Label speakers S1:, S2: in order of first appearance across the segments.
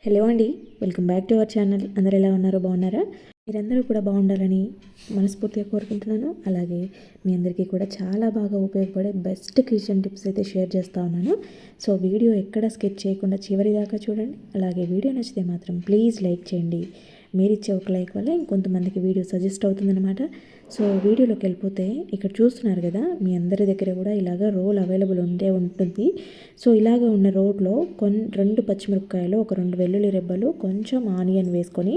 S1: Hello అండి, welcome back to our channel. అందరు ఎలా ఉన్నారు? బాగున్నారా? మీరందరూ కూడా బాగుండాలని మనస్ఫూర్తిగా కోరుకుంటున్నాను. అలాగే మీ అందరికీ కూడా చాలా బాగా ఉపయోగపడే బెస్ట్ కిచెన్ టిప్స్ అయితే షేర్ చేస్తూ ఉన్నాను. సో వీడియో ఎక్కడ స్కిప్ చేయకుండా చివరి దాకా చూడండి. అలాగే వీడియో నచ్చితే మాత్రం ప్లీజ్ లైక్ చేయండి. మీరు ఇచ్చే ఒక లైక్ వల్ల ఇంకొంతమందికి వీడియో సజెస్ట్ అవుతుందన్నమాట. సో వీడియోలోకి వెళ్ళిపోతే ఇక్కడ చూస్తున్నారు కదా, మీ అందరి దగ్గర కూడా ఇలాగ రోల్ అవైలబుల్ ఉంటుంది. సో ఇలాగ ఉన్న రోట్లో 2 పచ్చిమిరపకాయలు, ఒక 2 వెల్లుల్లి రెబ్బలు, కొంచెం ఆనియన్ వేసుకొని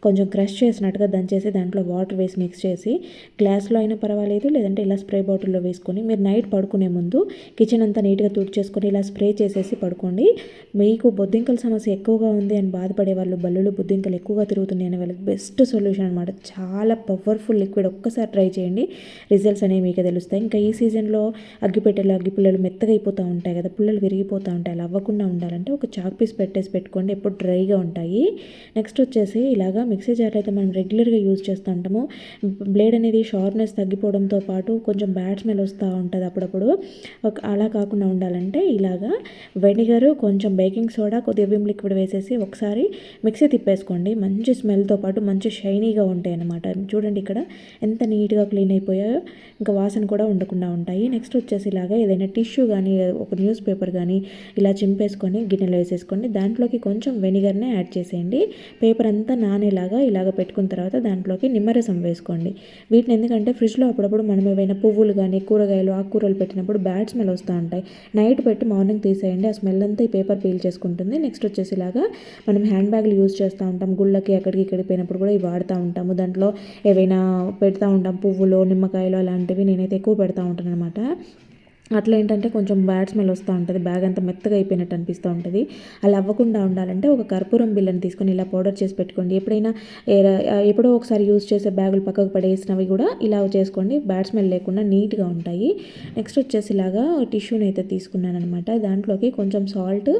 S1: కొంచెం క్రష్ చేసినట్టుగా దంచేసి దాంట్లో వాటర్ వేసి మిక్స్ చేసి గ్లాస్లో అయినా పర్వాలేదు, లేదంటే ఇలా స్ప్రే బాటిల్లో వేసుకొని మీరు నైట్ పడుకునే ముందు కిచెన్ అంతా నీట్గా తుడిచేసుకొని ఇలా స్ప్రే చేసేసి పడుకోండి. మీకు బొద్దింకల సమస్య ఎక్కువగా ఉంది అని బాధపడే వాళ్ళు, బల్లులు బొద్దింకలు ఎక్కువగా తిరుగుతున్నాయి అనే వాళ్ళకి బెస్ట్ సొల్యూషన్ అనమాట. చాలా పవర్ఫుల్ లిక్విడ్. ఒక్కసారి ట్రై చేయండి, రిజల్ట్స్ అనేవి మీకు తెలుస్తాయి. ఇంకా ఈ సీజన్లో అగ్గిపుల్లలు మెత్తగా అయిపోతూ ఉంటాయి కదా, పుల్లలు విరిగిపోతూ ఉంటాయి. అలా అవ్వకుండా ఉండాలంటే ఒక చాక్ పీస్ పెట్టుకోండి, ఎప్పుడు డ్రైగా ఉంటాయి. నెక్స్ట్ వచ్చేసి ఇలాగా మిక్సీ జార్ అయితే మనం రెగ్యులర్గా యూజ్ చేస్తూ ఉంటాము. బ్లేడ్ అనేది షార్ప్నెస్ తగ్గిపోవడంతో పాటు కొంచెం బ్యాడ్ స్మెల్ వస్తూ ఉంటుంది అప్పుడప్పుడు. అలా కాకుండా ఉండాలంటే ఇలాగా వెనిగర్, కొంచెం బేకింగ్ సోడా, కొద్దిగా విమ్ లిక్విడ్ వేసేసి ఒకసారి మిక్సీ తిప్పేసుకోండి. మంచి స్మెల్తో పాటు మంచి షైనీగా ఉంటాయి అన్నమాట. చూడండి ఇక్కడ ఎంత నీట్గా క్లీన్ అయిపోయాయో, ఇంకా వాసన కూడా ఉండకుండా ఉంటాయి. నెక్స్ట్ వచ్చేసి ఇలాగా ఏదైనా టిష్యూ కానీ ఒక న్యూస్ పేపర్ కానీ ఇలా చింపేసుకొని గిన్నెలో వేసేసుకోండి. దాంట్లోకి కొంచెం వెనిగర్నే యాడ్ చేసేయండి. పేపర్ అంతా నానేలాగా ఇలాగ పెట్టుకున్న తర్వాత దాంట్లోకి నిమ్మరసం వేసుకోండి. వీటిని ఎందుకంటే ఫ్రిడ్జ్లో అప్పుడప్పుడు మనం ఏవైనా పువ్వులు కానీ కూరగాయలు ఆకుకూరలు పెట్టినప్పుడు బ్యాడ్ స్మెల్ వస్తూ ఉంటాయి. నైట్ పెట్టి మార్నింగ్ తీసేయండి, ఆ స్మెల్ అంతా ఈ పేపర్ పీల్ చేసుకుంటుంది. నెక్స్ట్ వచ్చేసి ఇలాగా మనం హ్యాండ్ బ్యాగ్లు యూజ్ చేస్తూ ఉంటాం, గుళ్ళకి అక్కడికి ఇక్కడికి పోయినప్పుడు కూడా ఇవి వాడుతూ ఉంటాము. దాంట్లో ఏవైనా పెడతా ఉంటాం, పువ్వులు, నిమ్మకాయలు అలాంటివి నేనైతే ఎక్కువ పెడతా ఉంటాను అనమాట. అట్లా ఏంటంటే కొంచెం బ్యాడ్ స్మెల్ వస్తూ ఉంటుంది, బ్యాగ్ అంతా మెత్తగా అయిపోయినట్టు అనిపిస్తూ ఉంటుంది. అలా అవ్వకుండా ఉండాలంటే ఒక కర్పూరం బిళ్ళని తీసుకొని ఇలా పౌడర్ చేసి పెట్టుకోండి. ఎప్పుడైనా ఎప్పుడో ఒకసారి యూజ్ చేసే బ్యాగులు పక్కకు పడేసినవి కూడా ఇలా చేసుకోండి, బ్యాడ్ స్మెల్ లేకుండా నీట్గా ఉంటాయి. నెక్స్ట్ వచ్చేసి ఇలాగా టిష్యూని అయితే తీసుకున్నాను అనమాట. దాంట్లోకి కొంచెం సాల్ట్,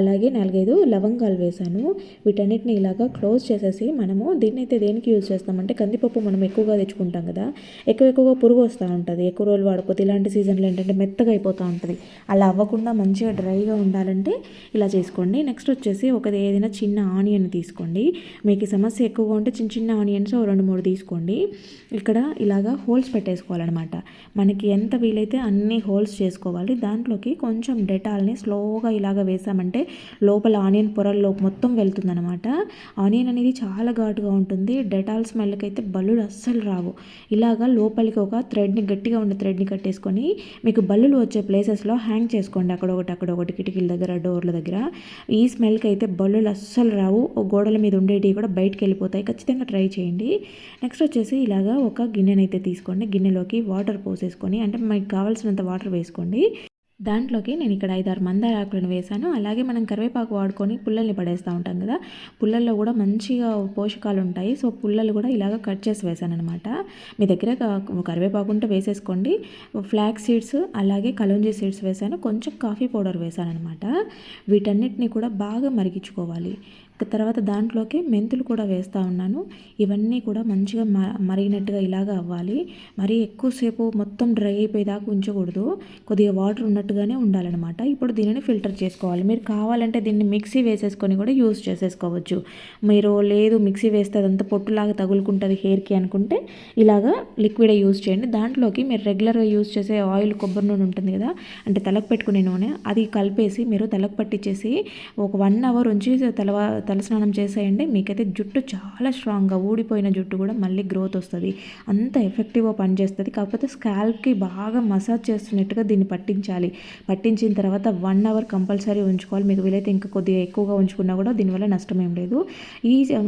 S1: అలాగే 4-5 లవంగాలు వేసాను. వీటన్నిటిని ఇలాగా క్లోజ్ చేసేసి మనము దీన్ని అయితే దేనికి యూజ్ చేస్తామంటే, కందిపప్పు మనం ఎక్కువగా తెచ్చుకుంటాం కదా, ఎక్కువగా పురుగు వస్తూ ఉంటుంది ఎక్కువ రోజులు వాడకపోతే. ఇలాంటి సీజన్లో ఏంటంటే మెత్తగా అయిపోతూ ఉంటుంది. అలా అవ్వకుండా మంచిగా డ్రైగా ఉండాలంటే ఇలా చేసుకోండి. నెక్స్ట్ వచ్చేసి ఏదైనా చిన్న ఆనియన్ తీసుకోండి. మీకు సమస్య ఎక్కువగా ఉంటే చిన్న ఆనియన్స్ 2-3 తీసుకోండి. ఇక్కడ ఇలాగా హోల్స్ పెట్టేసుకోవాలన్నమాట. మనకి ఎంత వీలైతే అన్ని హోల్స్ చేసుకోవాలి. దాంట్లోకి కొంచెం డెటాల్ని స్లోగా ఇలాగ వేసామంటే లోపల ఆనియన్ పొరల్లో మొత్తం వెళ్తుందనమాట. ఆనియన్ అనేది చాలా ఘాటుగా ఉంటుంది. డెటాల్ స్మెల్కి అయితే బల్లులు అస్సలు రావు. ఇలాగా లోపలికి ఒక గట్టిగా ఉండే థ్రెడ్ని కట్టేసుకొని మీకు బల్లులు వచ్చే ప్లేసెస్లో హ్యాంగ్ చేసుకోండి, అక్కడొకటి కిటికీల దగ్గర, డోర్ల దగ్గర. ఈ స్మెల్కి అయితే బల్లులు అస్సలు రావు. గోడల మీద ఉండేటివి కూడా బయటకు వెళ్ళిపోతాయి. ఖచ్చితంగా ట్రై చేయండి. నెక్స్ట్ వచ్చేసి ఇలాగా ఒక గిన్నెనైతే తీసుకోండి. గిన్నెలోకి వాటర్ పోసేసుకొని, అంటే మీకు కావాల్సినంత వాటర్ వేసుకోండి. దాంట్లోకి నేను ఇక్కడ 5-6 మందార ఆకులను వేసాను. అలాగే మనం కరివేపాకు వాడుకొని పుల్లల్ని పడేస్తూ ఉంటాం కదా, పుల్లల్లో కూడా మంచిగా పోషకాలు ఉంటాయి. సో పుల్లలు కూడా ఇలాగ కట్ చేసి వేసాను అనమాట. మీ దగ్గర కరివేపాకు ఉంటే వేసేసుకోండి. ఫ్లాక్స్ సీడ్స్, అలాగే కలోంజీ సీడ్స్ వేసాను. కొంచెం కాఫీ పౌడర్ వేసాను అనమాట. వీటన్నిటిని కూడా బాగా మరిగించుకోవాలి. తర్వాత దాంట్లోకి మెంతులు కూడా వేస్తూ ఉన్నాను. ఇవన్నీ కూడా మంచిగా మరిగినట్టుగా ఇలాగ అవ్వాలి. మరీ ఎక్కువసేపు మొత్తం డ్రై అయిపోయేదాకా ఉంచకూడదు, కొద్దిగా వాటర్ ఉన్నట్టుగానే ఉండాలన్నమాట. ఇప్పుడు దీనిని ఫిల్టర్ చేసుకోవాలి. మీరు కావాలంటే దీన్ని మిక్సీ వేసేసుకొని కూడా యూజ్ చేసేసుకోవచ్చు. మీరు లేదు మిక్సీ వేస్తే అదంతా పొట్టులాగా తగులుకుంటుంది హెయిర్కి అనుకుంటే ఇలాగా లిక్విడే యూజ్ చేయండి. దాంట్లోకి మీరు రెగ్యులర్గా యూజ్ చేసే ఆయిల్, కొబ్బరి నూనె ఉంటుంది కదా, అంటే తలకు పెట్టుకునే నూనె, అది కలిపేసి మీరు తలకు పట్టించేసి ఒక 1 అవర్ ఉంచి తలస్నానం చేసేయండి. మీకైతే జుట్టు చాలా స్ట్రాంగ్గా, ఊడిపోయిన జుట్టు కూడా మళ్ళీ గ్రోత్ వస్తుంది. అంత ఎఫెక్టివ్గా పనిచేస్తుంది. కాకపోతే స్కాల్ప్కి బాగా మసాజ్ చేస్తున్నట్టుగా దీన్ని పట్టించిన తర్వాత 1 అవర్ కంపల్సరీ ఉంచుకోవాలి. మీకు వీలైతే ఇంకా కొద్దిగా ఎక్కువగా ఉంచుకున్నా కూడా దీనివల్ల నష్టం ఏం లేదు.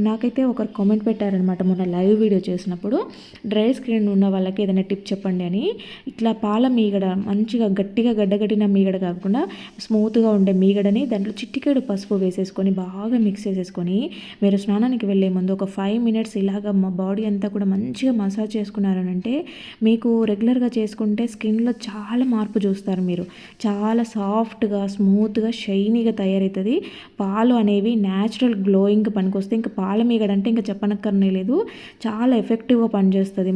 S1: నాకైతే ఒకరు కామెంట్ పెట్టారనమాట మొన్న లైవ్ వీడియో చేసినప్పుడు, డ్రై స్కిన్ ఉన్న వాళ్ళకి ఏదైనా టిప్ చెప్పండి అని. ఇట్లా పాల మీగడ, మంచిగా గట్టిగా గడ్డగట్టిన మీగడ కాకుండా స్మూత్గా ఉండే మీగడని దాంట్లో చిటికెడు పసుపు వేసేసుకొని బాగా మిక్స్ చేసేసుకొని మీరు స్నానానికి వెళ్ళే ముందు ఒక 5 మినిట్స్ ఇలాగ మా బాడీ అంతా కూడా మంచిగా మసాజ్ చేసుకున్నారనంటే మీకు రెగ్యులర్గా చేసుకుంటే స్కిన్లో చాలా మార్పు చూస్తారు మీరు. చాలా సాఫ్ట్గా స్మూత్గా షైనీగా తయారవుతుంది. పాలు అనేవి న్యాచురల్ గ్లోయింగ్ పనికొస్తాయి. ఇంకా పాల మీగడ అంటే ఇంకా చెప్పనక్కర్నే లేదు, చాలా ఎఫెక్టివ్గా పనిచేస్తుంది.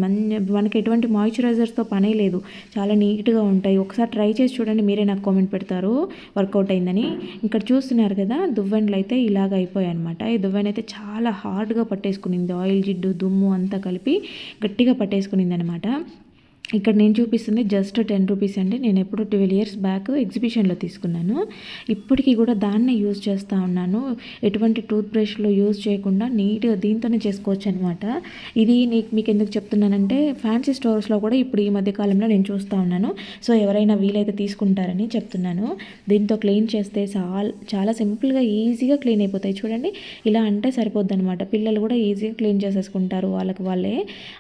S1: మనకి ఎటువంటి మాయిశ్చరైజర్స్తో పనే లేదు, చాలా నీట్గా ఉంటాయి. ఒకసారి ట్రై చేసి చూడండి, మీరే నాకు కామెంట్ పెడతారు వర్కౌట్ అయిందని. ఇక్కడ చూస్తున్నారు కదా, దువ్వెనలు అయితే ఇలాగ అయిపోయాయి అనమాట. ఈ దువ్వెన అయితే చాలా హార్డ్గా పట్టేసుకునింది, ఆయిల్ జిడ్డు దుమ్ము అంతా కలిపి గట్టిగా పట్టేసుకునింది అనమాట. ఇక్కడ నేను చూపిస్తుంది జస్ట్ 10 రూపీస్ అండి. నేను ఎప్పుడు 12 ఇయర్స్ బ్యాక్ ఎగ్జిబిషన్లో తీసుకున్నాను. ఇప్పటికీ కూడా దాన్నే యూజ్ చేస్తూ ఉన్నాను. ఎటువంటి టూత్ బ్రష్లో యూజ్ చేయకుండా నీట్గా దీంతోనే చేసుకోవచ్చు అనమాట. ఇది మీకు ఎందుకు చెప్తున్నానంటే, ఫ్యాన్సీ స్టోర్స్లో కూడా ఇప్పుడు ఈ మధ్య కాలంలో నేను చూస్తూ ఉన్నాను. సో ఎవరైనా వీలైతే తీసుకుంటారని చెప్తున్నాను. దీంతో క్లీన్ చేస్తే చాలా సింపుల్గా ఈజీగా క్లీన్ అయిపోతాయి. చూడండి, ఇలా అంటే సరిపోద్ది అనమాట. పిల్లలు కూడా ఈజీగా క్లీన్ చేసేసుకుంటారు, వాళ్ళే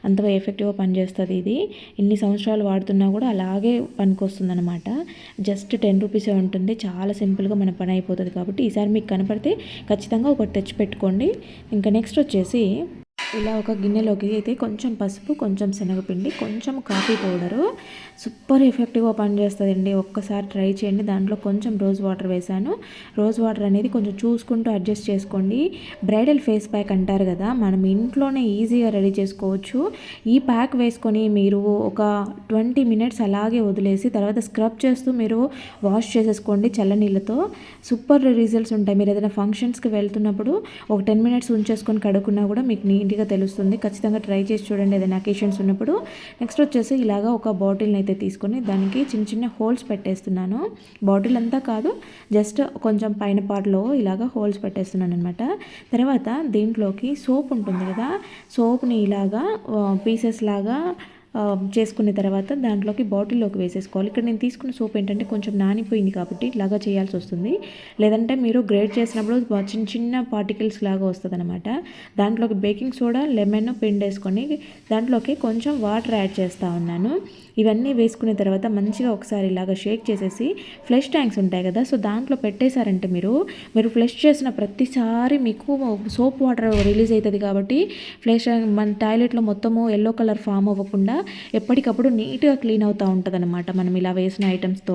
S1: అంత ఎఫెక్టివ్గా పనిచేస్తుంది. ఇది ఇన్ని సంవత్సరాలు వాడుతున్నా కూడా అలాగే పనికొస్తుంది అనమాట. జస్ట్ 10 రూపీసే ఉంటుంది, చాలా సింపుల్గా మన పని అయిపోతుంది. కాబట్టి ఈసారి మీకు కనపడితే ఖచ్చితంగా ఒకటి తెచ్చి పెట్టుకోండి. ఇంకా నెక్స్ట్ వచ్చేసి ఇలా ఒక గిన్నెలోకి అయితే కొంచెం పసుపు, కొంచెం శనగపిండి, కొంచెం కాఫీ పౌడరు, సూపర్ ఎఫెక్టివ్గా పనిచేస్తుందండి. ఒక్కసారి ట్రై చేయండి. దాంట్లో కొంచెం రోజ్ వాటర్ వేసాను. రోజ్ వాటర్ అనేది కొంచెం చూసుకుంటూ అడ్జస్ట్ చేసుకోండి. బ్రైడల్ ఫేస్ ప్యాక్ అంటారు కదా, మనం ఇంట్లోనే ఈజీగా రెడీ చేసుకోవచ్చు. ఈ ప్యాక్ వేసుకొని మీరు ఒక 20 మినిట్స్ అలాగే వదిలేసి తర్వాత స్క్రబ్ చేస్తూ మీరు వాష్ చేసేసుకోండి చల్లనీళ్ళతో. సూపర్ రిజల్ట్స్ ఉంటాయి. మీరు ఏదైనా ఫంక్షన్స్కి వెళ్తున్నప్పుడు ఒక 10 మినిట్స్ ఉంచేసుకొని కడుక్కున్నా కూడా మీకు నీట్గా తెలుస్తుంది. ఖచ్చితంగా ట్రై చేసి చూడండి ఏదైనా అకేషన్స్ ఉన్నప్పుడు. నెక్స్ట్ వచ్చేసి ఇలాగా ఒక బాటిల్ని అయితే తీసుకొని దానికి చిన్న చిన్న హోల్స్ పెట్టేస్తున్నాను. బాటిల్ అంతా కాదు, జస్ట్ కొంచెం పైన పార్ట్లో ఇలాగా హోల్స్ పెట్టేస్తున్నాను అనమాట. తర్వాత దీంట్లోకి సోప్ ఉంటుంది కదా, సోప్ని ఇలాగా పీసెస్ లాగా చేసుకున్న తర్వాత దాంట్లోకి బాటిల్లోకి వేసేసుకోవాలి. ఇక్కడ నేను తీసుకున్న సోప్ ఏంటంటే కొంచెం నానిపోయింది కాబట్టి ఇలాగా చేయాల్సి వస్తుంది. లేదంటే మీరు గ్రేట్ చేసినప్పుడు చిన్న చిన్న పార్టికల్స్ లాగా వస్తుంది అనమాట. దాంట్లోకి బేకింగ్ సోడా, లెమన్ పిండేసుకొని దాంట్లోకి కొంచెం వాటర్ యాడ్ చేస్తూ ఉన్నాను. ఇవన్నీ వేసుకున్న తర్వాత మంచిగా ఒకసారి ఇలాగ షేక్ చేసేసి ఫ్లష్ ట్యాంక్స్ ఉంటాయి కదా, సో దాంట్లో పెట్టేశారంటే మీరు ఫ్లష్ చేసిన ప్రతిసారి మీకు సోప్ వాటర్ రిలీజ్ అవుతుంది. కాబట్టి ఫ్లష్ మన టాయిలెట్లో మొత్తము ఎల్లో కలర్ ఫామ్ అవ్వకుండా ఎప్పటికప్పుడు నీట్గా క్లీన్ అవుతూ ఉంటుంది అనమాట మనం ఇలా వేసిన ఐటమ్స్తో.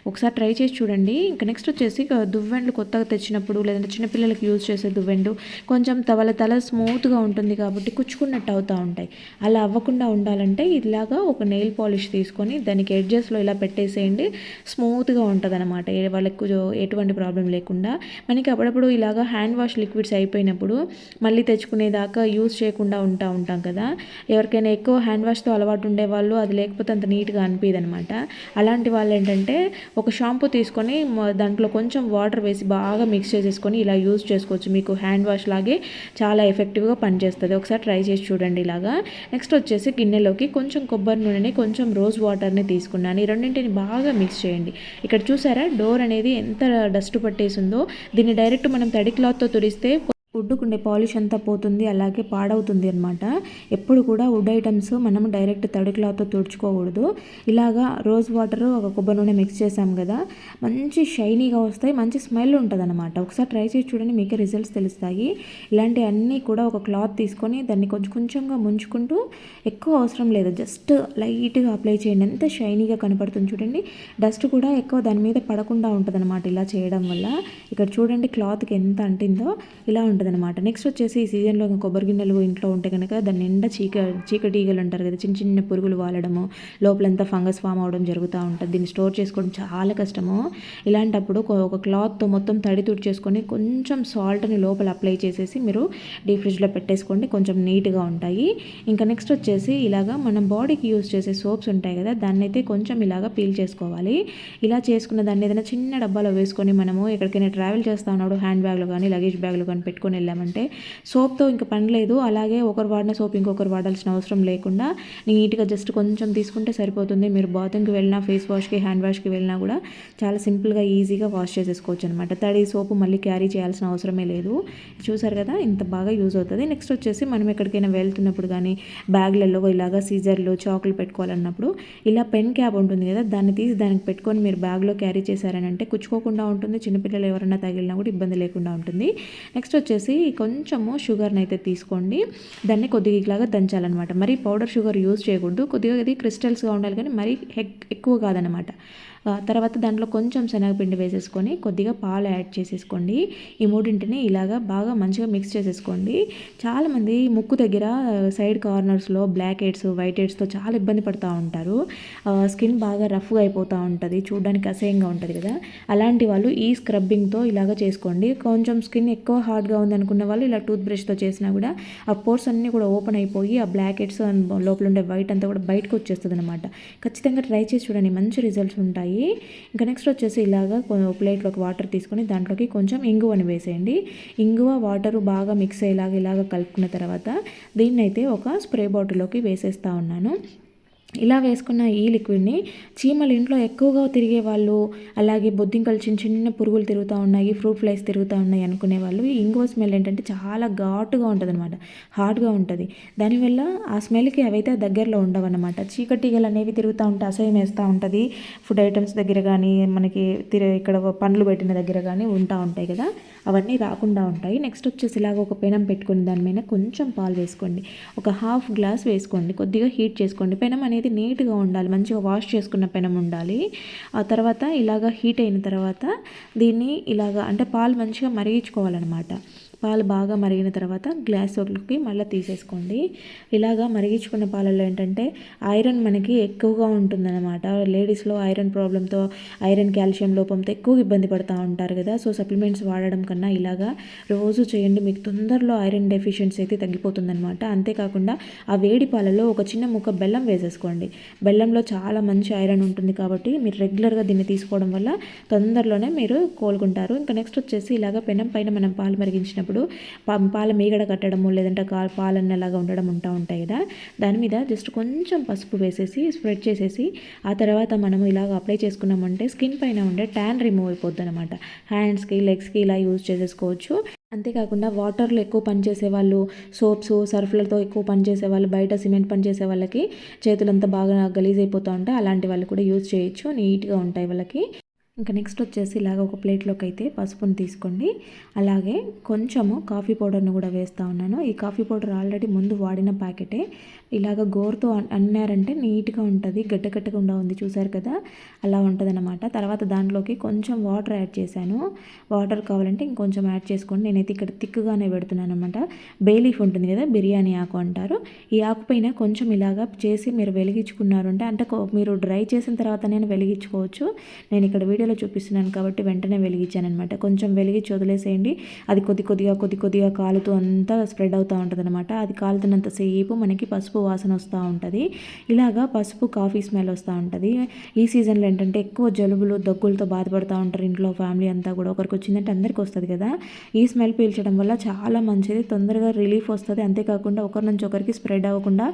S1: ఒకసారి ట్రై చేసి చూడండి. ఇంకా నెక్స్ట్ వచ్చేసి దువ్వెండ్లు కొత్తగా తెచ్చినప్పుడు లేదంటే చిన్నపిల్లలకి యూజ్ చేసే దువ్వెండు కొంచెం తల స్మూత్గా ఉంటుంది కాబట్టి కుచ్చుకున్నట్టు అవుతూ ఉంటాయి. అలా అవ్వకుండా ఉండాలంటే ఇలాగా ఒక నెయిల్ పాలిష్ తీసుకొని దానికి ఎడ్జెస్లో ఇలా పెట్టేసేయండి. స్మూత్గా ఉంటుంది అనమాట, వాళ్ళకు ఎటువంటి ప్రాబ్లం లేకుండా. మనకి అప్పుడప్పుడు ఇలాగా హ్యాండ్ వాష్ లిక్విడ్స్ అయిపోయినప్పుడు మళ్ళీ తెచ్చుకునేదాకా యూజ్ చేయకుండా ఉంటాం కదా, ఎవరికైనా ఎక్కువ హ్యాండ్ వాష్తో అలవాటు ఉండేవాళ్ళు అది లేకపోతే అంత నీట్గా అనిపించదు అనమాట. అలాంటి వాళ్ళు ఏంటంటే ఒక షాంపూ తీసుకొని దాంట్లో కొంచెం వాటర్ వేసి బాగా మిక్స్ చేసేసుకొని ఇలా యూజ్ చేసుకోవచ్చు. మీకు హ్యాండ్ వాష్ లాగే చాలా ఎఫెక్టివ్గా పనిచేస్తుంది. ఒకసారి ట్రై చేసి చూడండి ఇలాగా. నెక్స్ట్ వచ్చేసి గిన్నెలోకి కొంచెం కొబ్బరి నూనెని, కొంచెం రోజ్ వాటర్ని తీసుకున్నాను. ఈ రెండింటిని బాగా మిక్స్ చేయండి. ఇక్కడ చూసారా డోర్ అనేది ఎంత డస్ట్ పట్టేసిందో. దీన్ని డైరెక్ట్ మనం తడి క్లాత్తో తుడిస్తే వుడ్డుకుండే పాలిష్ అంతా పోతుంది, అలాగే పాడవుతుంది అనమాట. ఎప్పుడు కూడా వుడ్ ఐటమ్స్ మనం డైరెక్ట్ తడి క్లాత్తో తుడుచుకోకూడదు. ఇలాగా రోజ్ వాటర్, ఒక కొబ్బరి నూనె మిక్స్ చేసాం కదా, మంచి షైనీగా వస్తాయి, మంచి స్మెల్ ఉంటుంది అనమాట. ఒకసారి ట్రై చేసి చూడండి, మీకే రిజల్ట్స్ తెలుస్తాయి. ఇలాంటి అన్నీ కూడా ఒక క్లాత్ తీసుకొని దాన్ని కొంచెంగా ముంచుకుంటూ, ఎక్కువ అవసరం లేదు, జస్ట్ లైట్గా అప్లై చేయండి. ఎంత షైనీగా కనపడుతుంది చూడండి. డస్ట్ కూడా ఎక్కువ దాని మీద పడకుండా ఉంటుంది అనమాట ఇలా చేయడం వల్ల. ఇక్కడ చూడండి క్లాత్కి ఎంత అంటిందో, ఇలా ఉంటుంది అనమాట. నెక్స్ట్ వచ్చేసి ఈ సీజన్లో కొబ్బరి గిన్నెలు ఇంట్లో ఉంటే కనుక దాని నిండా చీకటీగలు అంటారు కదా, చిన్న చిన్న పురుగులు వాలడము, లోపలంతా ఫంగస్ ఫామ్ అవడం జరుగుతూ ఉంటుంది. దీన్ని స్టోర్ చేసుకోవడం చాలా కష్టము. ఇలాంటప్పుడు ఒక క్లాత్తో మొత్తం తడి తుడిచేసుకొని కొంచెం సాల్ట్ని లోపల అప్లై చేసేసి మీరు డీప్ ఫ్రిడ్జ్లో పెట్టేసుకోండి, కొంచెం నీట్గా ఉంటాయి. ఇంకా నెక్స్ట్ వచ్చేసి ఇలాగా మనం బాడీకి యూజ్ చేసే సోప్స్ ఉంటాయి కదా, దాన్ని అయితే కొంచెం ఇలాగా పీల్ చేసుకోవాలి. ఇలా చేసుకున్న దాన్ని ఏదైనా చిన్న డబ్బాలో వేసుకొని మనము ఎక్కడికైనా ట్రావెల్ చేస్తూ ఉన్నప్పుడు హ్యాండ్ బ్యాగ్లో కానీ లగేజ్ బ్యాగ్లో కానీ పెట్టుకొని వెళ్ళామంటే సోప్తో ఇంకా పని లేదు. అలాగే ఒకరు వాడిన సోప్ ఇంకొకరు వాడాల్సిన అవసరం లేకుండా నీట్గా జస్ట్ కొంచెం తీసుకుంటే సరిపోతుంది. మీరు బాత్రూమ్కి వెళ్ళినా, ఫేస్ వాష్కి, హ్యాండ్ వాష్కి వెళ్ళినా కూడా చాలా సింపుల్గా ఈజీగా వాష్ చేసేసుకోవచ్చు అనమాట. తడి సోపు మళ్ళీ క్యారీ చేయాల్సిన అవసరమే లేదు. చూసారు కదా, ఇంత బాగా యూజ్ అవుతుంది. నెక్స్ట్ వచ్చేసి మనం ఎక్కడికైనా వెళ్తున్నప్పుడు కానీ బ్యాగ్లలో ఇలాగా సీజర్లు, చాకులు పెట్టుకోవాలన్నప్పుడు ఇలా పెన్ క్యాప్ ఉంటుంది కదా, దాన్ని తీసి దానికి పెట్టుకొని మీరు బ్యాగ్లో క్యారీ చేశారని అంటే కుచ్చుకోకుండా ఉంటుంది. చిన్నపిల్లలు ఎవరైనా తగిలినా కూడా ఇబ్బంది లేకుండా ఉంటుంది. నెక్స్ట్ వచ్చేసి కొంచెము షుగర్ని అయితే తీసుకోండి, దాన్ని కొద్దిగా ఇలాగా దంచాలన్నమాట. మరి పౌడర్ షుగర్ యూజ్ చేయకూడదు, కొద్దిగా ఇది క్రిస్టల్స్గా ఉండాలి కానీ మరీ ఎక్కువ కాదనమాట. తర్వాత దాంట్లో కొంచెం శనగపిండి వేసేసుకొని కొద్దిగా పాలు యాడ్ చేసేసుకోండి. ఈ మూడింటిని ఇలాగా బాగా మంచిగా మిక్స్ చేసేసుకోండి. చాలామంది ముక్కు దగ్గర సైడ్ కార్నర్స్లో బ్లాక్ హెడ్స్, వైట్ హెడ్స్తో చాలా ఇబ్బంది పడుతూ ఉంటారు. స్కిన్ బాగా రఫ్గా అయిపోతూ ఉంటుంది, చూడడానికి అసహ్యంగా ఉంటుంది కదా. అలాంటి వాళ్ళు ఈ స్క్రబ్బింగ్తో ఇలాగ చేసుకోండి. కొంచెం స్కిన్ ఎక్కువ హార్డ్గా ఉందనుకున్న వాళ్ళు ఇలా టూత్ బ్రష్తో చేసినా కూడా ఆ పోర్స్ అన్నీ కూడా ఓపెన్ అయిపోయి ఆ బ్లాక్ హెడ్స్ లోపల ఉండే వైట్ అంతా కూడా బయటకు వచ్చేస్తుంది అనమాట. ఖచ్చితంగా ట్రై చేసి చూడండి, మంచి రిజల్ట్స్ ఉంటాయి. ఇంకా నెక్స్ట్ వచ్చేసి ఇలాగ ప్లేట్లోకి వాటర్ తీసుకొని దాంట్లోకి కొంచెం ఇంగువని వేసేయండి. ఇంగువ వాటరు బాగా మిక్స్ అయ్యేలాగా ఇలాగ కలుపుకున్న తర్వాత దీన్నైతే ఒక స్ప్రే బాటిల్లోకి వేసేస్తూ ఉన్నాను. ఇలా వేసుకున్న ఈ లిక్విడ్ని చీమలు ఇంట్లో ఎక్కువగా తిరిగే వాళ్ళు, అలాగే బొద్దింకలు చిన్న చిన్న పురుగులు తిరుగుతూ ఉన్నాయి, ఫ్రూట్ ఫ్లైస్ తిరుగుతూ ఉన్నాయి అనుకునే వాళ్ళు ఈ ఇంగువ స్మెల్ ఏంటంటే చాలా ఘాటుగా ఉంటుంది అనమాట, హార్డ్గా ఉంటుంది. దానివల్ల ఆ స్మెల్కి అవైతే దగ్గరలో ఉండవన్నమాట. చీకటీగలు అనేవి తిరుగుతూ ఉంటే అసహ్యం వేస్తూ ఉంటుంది. ఫుడ్ ఐటమ్స్ దగ్గర కానీ మనకి ఇక్కడ పండ్లు పెట్టిన దగ్గర కానీ ఉంటాయి కదా, అవన్నీ రాకుండా ఉంటాయి. నెక్స్ట్ వచ్చేసి ఇలాగ ఒక పెనం పెట్టుకొని దాని మీద కొంచెం పాలు వేసుకోండి. ఒక హాఫ్ గ్లాస్ వేసుకోండి. కొద్దిగా హీట్ చేసుకోండి. పెనం అనేది నీట్గా ఉండాలి, మంచిగా వాష్ చేసుకున్న పెనం ఉండాలి. ఆ తర్వాత ఇలాగ హీట్ అయిన తర్వాత దీన్ని ఇలాగ అంటే పాలు మంచిగా మరిగించుకోవాలన్నమాట. పాలు బాగా మరిగిన తర్వాత గ్లాస్లోకి మళ్ళీ తీసేసుకోండి. ఇలాగా మరిగించుకున్న పాలలో ఏంటంటే ఐరన్ మనకి ఎక్కువగా ఉంటుందన్నమాట. లేడీస్లో ఐరన్ ప్రాబ్లంతో, ఐరన్ కాల్షియం లోపంతో ఎక్కువ ఇబ్బంది పడుతూ ఉంటారు కదా. సో సప్లిమెంట్స్ వాడడం కన్నా ఇలాగా రోజు చేయండి, మీకు తొందరలో ఐరన్ డెఫిషియన్సీ అయితే తగ్గిపోతుందన్నమాట. అంతేకాకుండా ఆ వేడి పాలలో ఒక చిన్న ముక్క బెల్లం వేసేసుకోండి. బెల్లంలో చాలా మంచి ఐరన్ ఉంటుంది కాబట్టి మీరు రెగ్యులర్గా దీన్ని తీసుకోవడం వల్ల తొందరలోనే మీరు కోలుకుంటారు. ఇంకా నెక్స్ట్ వచ్చేసి ఇలాగ పెనం పైన మనం పాలు మరిగించినప్పుడు పాల మీగడ కట్టడము లేదంటే పాలన్నలాగా ఉండడం ఉంటాయి కదా, దాని మీద జస్ట్ కొంచెం పసుపు వేసేసి స్ప్రెడ్ చేసేసి ఆ తర్వాత మనము ఇలాగ అప్లై చేసుకున్నామంటే స్కిన్ పైన ఉండే ట్యాన్ రిమూవ్ అయిపోద్ది అనమాట. హ్యాండ్స్కి, లెగ్స్కి ఇలా యూజ్ చేసేసుకోవచ్చు. అంతేకాకుండా వాటర్లో ఎక్కువ పనిచేసే వాళ్ళు, సోప్స్ సర్ఫ్లతో ఎక్కువ పనిచేసే వాళ్ళు, బయట సిమెంట్ పనిచేసే వాళ్ళకి చేతులంతా బాగా గలీజ్ అయిపోతూ ఉంటాయి. అలాంటి వాళ్ళు కూడా యూజ్ చేయొచ్చు, నీట్గా ఉంటాయి వాళ్ళకి. ఇంకా నెక్స్ట్ వచ్చేసి ఇలాగ ఒక ప్లేట్లోకి అయితే పసుపుని తీసుకోండి. అలాగే కొంచెము కాఫీ పౌడర్ని కూడా వేస్తూ ఉన్నాను. ఈ కాఫీ పౌడర్ ఆల్రెడీ ముందు వాడిన ప్యాకెటే. ఇలాగ గోరుతో అన్నారంటే నీట్గా ఉంటుంది, గట్టగట్టగా ఉంది చూసారు కదా, అలా ఉంటుంది అనమాట. తర్వాత దాంట్లోకి కొంచెం వాటర్ యాడ్ చేశాను. వాటర్ కావాలంటే ఇంకొంచెం యాడ్ చేసుకోండి. నేనైతే ఇక్కడ తిక్కుగానే పెడుతున్నాను అనమాట. బే లీఫ్ ఉంటుంది కదా, బిర్యానీ ఆకు అంటారు. ఈ ఆకు పైన కొంచెం ఇలాగా చేసి మీరు వెలిగించుకున్నారు అంటే మీరు డ్రై చేసిన తర్వాత నేను వెలిగించుకోవచ్చు. నేను ఇక్కడ వీడియోలో చూపిస్తున్నాను కాబట్టి వెంటనే వెలిగించాను అనమాట. కొంచెం వెలిగించి వదిలేసేయండి. అది కొద్దిగా కాలుతూ అంతా స్ప్రెడ్ అవుతూ ఉంటుంది అనమాట. అది కాలుతున్నంతసేపు మనకి పసుపు వాసన వస్తూ ఉంటుంది. ఇలాగా పసుపు కాఫీ స్మెల్ వస్తూ ఉంటుంది. ఈ సీజన్లో ఏంటంటే ఎక్కువ జలుబులు, దగ్గులతో బాధపడుతూ ఉంటారు ఇంట్లో ఫ్యామిలీ అంతా కూడా. ఒకరికి వచ్చిందంటే అందరికీ వస్తుంది కదా. ఈ స్మెల్ పీల్చడం వల్ల చాలా మంచిది, తొందరగా రిలీఫ్ వస్తుంది. అంతేకాకుండా ఒకరి నుంచి ఒకరికి స్ప్రెడ్ అవ్వకుండా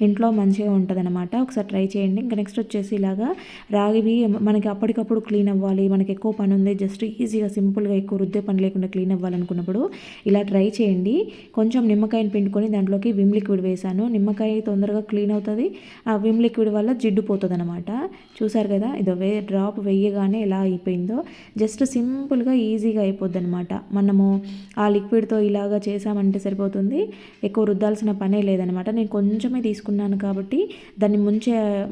S1: ఇంట్లో మంచిగా ఉంటుంది అనమాట. ఒకసారి ట్రై చేయండి. ఇంకా నెక్స్ట్ వచ్చేసి ఇలాగా రాగివి మనకి అప్పటికప్పుడు క్లీన్ అవ్వాలి, మనకి ఎక్కువ పని ఉంది, జస్ట్ ఈజీగా సింపుల్గా ఎక్కువ రుద్దే పని లేకుండా క్లీన్ అవ్వాలనుకున్నప్పుడు ఇలా ట్రై చేయండి. కొంచెం నిమ్మకాయని పిండుకొని దాంట్లోకి విమ్ లిక్విడ్ వేసాను. నిమ్మకాయ తొందరగా క్లీన్ అవుతుంది, ఆ విమ్ లిక్విడ్ వల్ల జిడ్డు పోతుంది అనమాట. చూసారు కదా, ఇదో డ్రాప్ వేయగానే ఎలా అయిపోయిందో. జస్ట్ సింపుల్గా ఈజీగా అయిపోద్ది అనమాట. మనము ఆ లిక్విడ్తో ఇలాగా చేసామంటే సరిపోతుంది, ఎక్కువ రుద్దాల్సిన పనే లేదనమాట. నేను కొంచెమే తీసుకున్నాను కాబట్టి దాన్ని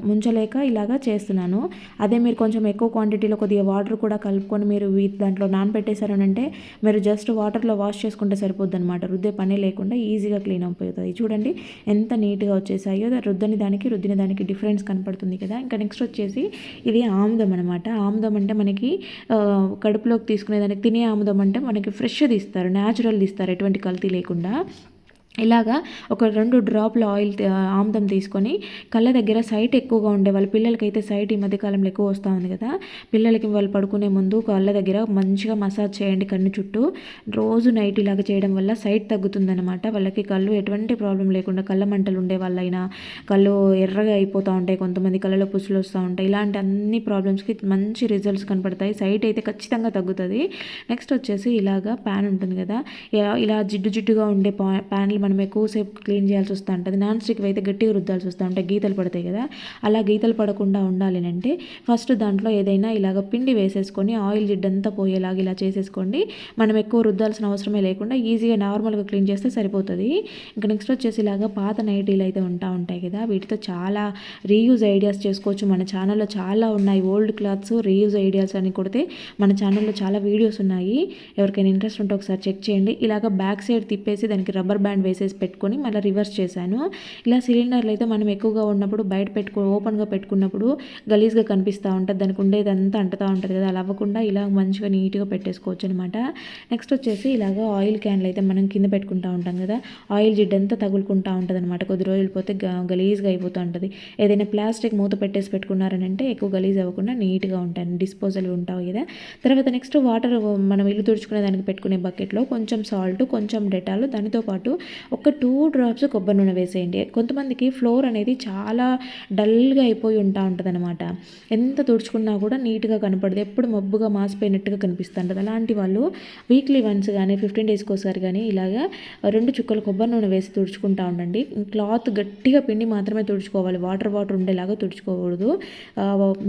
S1: ముంచలేక ఇలాగా చేస్తున్నాను. అదే మీరు కొంచెం ఎక్కువ క్వాంటిటీలో కొద్దిగా వాటర్ కూడా కలుపుకొని మీరు దాంట్లో నానబెట్టేశారనంటే మీరు జస్ట్ వాటర్లో వాష్ చేసుకుంటే సరిపోద్ది అనమాట. రుద్దే పనే లేకుండా ఈజీగా క్లీన్ అయిపోతుంది. చూడండి ఎంత నీట్గా వచ్చేసాయో. రుద్దిన దానికి డిఫరెన్స్ కనపడుతుంది కదా. ఇంకా నెక్స్ట్ వచ్చేసి ఇది ఆముదం అనమాట. ఆముదం అంటే మనకి కడుపులోకి తీసుకునేదానికి, తినే ఆముదం అంటే మనకి ఫ్రెష్ తీస్తారు, న్యాచురల్ తీస్తారు, ఎటువంటి కల్తీ లేకుండా. ఇలాగా ఒక 2 డ్రాప్ల ఆయిల్ ఆముదం తీసుకొని కళ్ళ దగ్గర సైట్ ఎక్కువగా ఉండే వాళ్ళ పిల్లలకైతే సైట్ ఈ మధ్యకాలంలో ఎక్కువ వస్తూ ఉంది కదా, పిల్లలకి వాళ్ళు పడుకునే ముందు కళ్ళ దగ్గర మంచిగా మసాజ్ చేయండి కన్ను చుట్టూ. రోజు నైట్ ఇలాగ చేయడం వల్ల సైట్ తగ్గుతుందన్నమాట. వాళ్ళకి కళ్ళు ఎటువంటి ప్రాబ్లం లేకుండా, కళ్ళ మంటలు ఉండే వాళ్ళైనా, కళ్ళు ఎర్రగా అయిపోతూ ఉంటాయి, కొంతమంది కళ్ళలో పుసులు వస్తూ ఉంటాయి, ఇలాంటి అన్ని ప్రాబ్లమ్స్కి మంచి రిజల్ట్స్ కనపడతాయి. సైట్ అయితే ఖచ్చితంగా తగ్గుతుంది. నెక్స్ట్ వచ్చేసి ఇలాగా ప్యాన్ ఉంటుంది కదా, ఇలా జిడ్డుగా ఉండే ప్యాన్లు మనం ఎక్కువసేపు క్లీన్ చేయాల్సి వస్తూ ఉంటుంది. నాన్ స్టిక్ అయితే గట్టిగా రుద్దాల్సి వస్తూ ఉంటాయి, గీతలు పడతాయి కదా. అలా గీతలు పడకుండా ఉండాలి అంటే ఫస్ట్ దాంట్లో ఏదైనా ఇలాగ పిండి వేసేసుకొని ఆయిల్ జిడ్డంతా పోయేలాగా ఇలా చేసేసుకోండి. మనం ఎక్కువ రుద్దాల్సిన అవసరమే లేకుండా ఈజీగా నార్మల్గా క్లీన్ చేస్తే సరిపోతుంది. ఇంకా నెక్స్ట్ వచ్చేసి ఇలాగ పాత నైటీలు అయితే ఉంటాయి కదా, వీటితో చాలా రీయూజ్ ఐడియాస్ చేసుకోవచ్చు. మన ఛానల్లో చాలా ఉన్నాయి. ఓల్డ్ క్లాత్స్ రీయూజ్ ఐడియాస్ అని కొడితే మన ఛానల్లో చాలా వీడియోస్ ఉన్నాయి. ఎవరికైనా ఇంట్రెస్ట్ ఉంటే ఒకసారి చెక్ చేయండి. ఇలాగ బ్యాక్ సైడ్ తిప్పేసి దానికి రబ్బర్ బ్యాండ్ వేసేసి పెట్టుకొని మళ్ళీ రివర్స్ చేశాను. ఇలా సిలిండర్లు అయితే మనం ఎక్కువగా ఉన్నప్పుడు బయట ఓపెన్గా పెట్టుకున్నప్పుడు గలీజ్గా కనిపిస్తూ ఉంటుంది, దానికి ఉండేదంతా అంటుతూ ఉంటుంది కదా. అలా అవ్వకుండా ఇలా మంచిగా నీట్గా పెట్టేసుకోవచ్చు అనమాట. నెక్స్ట్ వచ్చేసి ఇలాగ ఆయిల్ క్యాన్లు అయితే మనం కింద పెట్టుకుంటూ ఉంటాం కదా, ఆయిల్ జిడ్డంతా తగులుకుంటూ ఉంటుంది అనమాట. కొద్ది రోజులు పోతే గలీజ్గా అయిపోతూ ఉంటుంది. ఏదైనా ప్లాస్టిక్ మూత పెట్టేసి పెట్టుకున్నారనంటే ఎక్కువ గలీజ్ అవ్వకుండా నీట్గా ఉంటాయి, డిస్పోజల్ ఉంటాయి కదా. తర్వాత నెక్స్ట్ వాటర్ మనం ఇల్లు తుడుచుకునే దానికి పెట్టుకునే బకెట్లో కొంచెం సాల్ట్, కొంచెం డెటాల్, దానితో పాటు ఒక 2 డ్రాప్స్ కొబ్బరి నూనె వేసేయండి. కొంతమందికి ఫ్లోర్ అనేది చాలా డల్గా అయిపోయి ఉంటుంది అనమాట. ఎంత తుడుచుకున్నా కూడా నీట్గా కనపడదు, ఎప్పుడు మబ్బుగా మాసిపోయినట్టుగా కనిపిస్తుంటుంది. అలాంటి వాళ్ళు వీక్లీ వన్స్ కానీ 15 డేస్కి ఒకసారి కానీ ఇలాగా 2 చుక్కలు కొబ్బరి నూనె వేసి తుడుచుకుంటూ ఉండండి. క్లాత్ గట్టిగా పిండి మాత్రమే తుడుచుకోవాలి, వాటర్ ఉండేలాగా తుడుచుకోకూడదు.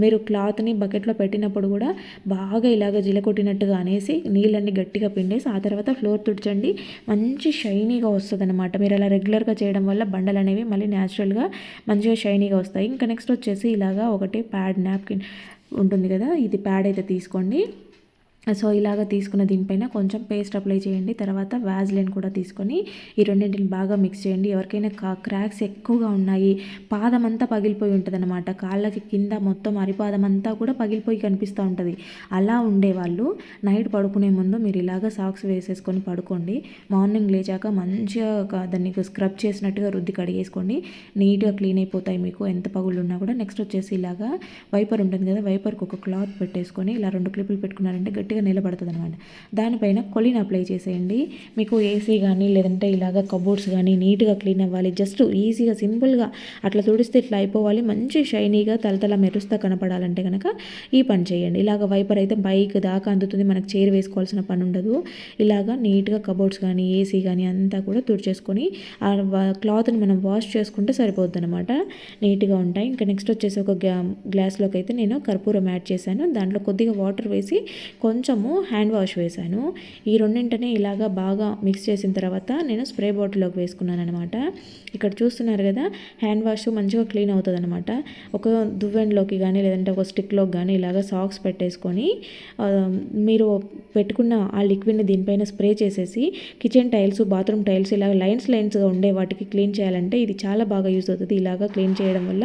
S1: మీరు క్లాత్ని బకెట్లో పెట్టినప్పుడు కూడా బాగా ఇలాగ జిలకొట్టినట్టుగా అనేసి నీళ్ళన్నీ గట్టిగా పిండేసి ఆ తర్వాత ఫ్లోర్ తుడిచండి. మంచి షైనీగా వస్తుంది అనమాట. మీరు అలా రెగ్యులర్గా చేయడం వల్ల బండలు అనేవి మళ్ళీ న్యాచురల్గా మంచిగా షైనీగా వస్తాయి. ఇంకా నెక్స్ట్ వచ్చేసి ఇలాగా ఒకటి ప్యాడ్ నాప్కిన్ ఉంటుంది కదా, ఇది ప్యాడ్ అయితే తీసుకోండి. సో ఇలాగ తీసుకున్న దీనిపైన కొంచెం పేస్ట్ అప్లై చేయండి. తర్వాత వ్యాజ్లైన్ కూడా తీసుకొని ఈ రెండింటిని బాగా మిక్స్ చేయండి. ఎవరికైనా క్రాక్స్ ఎక్కువగా ఉన్నాయి, పాదం అంతా పగిలిపోయి ఉంటుంది అనమాట, కాళ్ళకి కింద మొత్తం అరిపాదం అంతా కూడా పగిలిపోయి కనిపిస్తూ ఉంటుంది. అలా ఉండేవాళ్ళు నైట్ పడుకునే ముందు మీరు ఇలాగ సాక్స్ వేసేసుకొని పడుకోండి. మార్నింగ్ లేచాక మంచిగా దాన్ని స్క్రబ్ చేసినట్టుగా రుద్ది కడిగేసుకోండి, నీట్గా క్లీన్ అయిపోతాయి మీకు ఎంత పగుళ్ళు ఉన్నా కూడా. నెక్స్ట్ వచ్చేసి ఇలాగా వైపర్ ఉంటుంది కదా, వైపర్కి ఒక క్లాత్ పెట్టేసుకొని ఇలా 2 క్లిప్పులు పెట్టుకున్నారంటే గట్టిగా నిలబడుతుంది అనమాట. దానిపైన కొలిని అప్లై చేసేయండి. మీకు ఏసీ కానీ లేదంటే ఇలాగ కబోర్డ్స్ కానీ నీట్గా క్లీన్ అవ్వాలి, జస్ట్ ఈజీగా సింపుల్గా అట్లా తుడిస్తే ఇట్లా అయిపోవాలి, మంచి షైనీగా తలతల మెరుస్తా కనపడాలంటే కనుక ఈ పని చేయండి. ఇలాగ వైపర్ అయితే బైక్ దాకా అందుతుంది, మనకు చైర్ వేసుకోవాల్సిన పని ఉండదు. ఇలాగ నీట్గా కబోర్డ్స్ కానీ ఏసీ కానీ అంతా కూడా తుడిచేసుకొని ఆ క్లాత్ని మనం వాష్ చేసుకుంటే సరిపోద్ది అనమాట, నీట్గా ఉంటాయి. ఇంకా నెక్స్ట్ వచ్చేసి ఒక గ్లాస్లోకి అయితే నేను కర్పూరం యాడ్ చేశాను. దాంట్లో కొద్దిగా వాటర్ వేసి కొంచెము హ్యాండ్ వాష్ వేశాను. ఈ రెండింటిని ఇలాగా బాగా మిక్స్ చేసిన తర్వాత నేను స్ప్రే బాటిల్లోకి వేసుకున్నాను అనమాట. ఇక్కడ చూస్తున్నారు కదా, హ్యాండ్ వాష్ మంచిగా క్లీన్ అవుతుంది అనమాట. ఒక దువ్వెనలోకి కానీ లేదంటే ఒక స్టిక్లోకి కానీ ఇలాగ సాక్స్ పెట్టేసుకొని మీరు పెట్టుకున్న ఆ లిక్విడ్ని దీనిపైన స్ప్రే చేసేసి కిచెన్ టైల్స్, బాత్రూమ్ టైల్స్ ఇలా లైన్స్గా ఉండే వాటికి క్లీన్ చేయాలంటే ఇది చాలా బాగా యూజ్ అవుతుంది. ఇలాగా క్లీన్ చేయడం వల్ల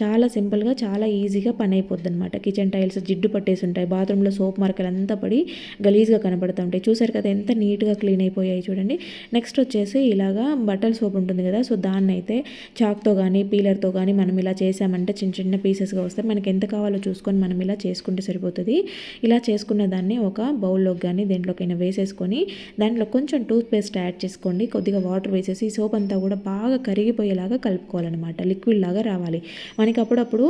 S1: చాలా సింపుల్గా చాలా ఈజీగా పని అయిపోద్ది అనమాట. కిచెన్ టైల్స్ జిడ్డు పట్టేసి ఉంటాయి, బాత్రూంలో సోప్ మార్కలు అంతా పడి గలీజ్గా కనపడుతూ ఉంటాయి. చూసారు కదా ఎంత నీట్గా క్లీన్ అయిపోయాయి చూడండి. నెక్స్ట్ వచ్చేసి ఇలాగా బట్టల సోప్ ఉంటుంది కదా, సో దాన్ని అయితే చాక్తో కానీ పీలర్తో కానీ మనం ఇలా చేసామంటే చిన్న చిన్న పీసెస్గా వస్తాయి. మనకి ఎంత కావాలో చూసుకొని మనం ఇలా చేసుకుంటే సరిపోతుంది. ఇలా చేసుకున్న దాన్ని ఒక బౌల్లోకి కానీ దేంట్లోకైనా వేసేసుకొని దాంట్లో కొంచెం టూత్ పేస్ట్ యాడ్ చేసుకోండి. కొద్దిగా వాటర్ వేసేసి సోప్ అంతా కూడా బాగా కరిగిపోయేలాగా కలుపుకోవాలన్నమాట, లిక్విడ్ లాగా రావాలి. మనకి అప్పుడప్పుడు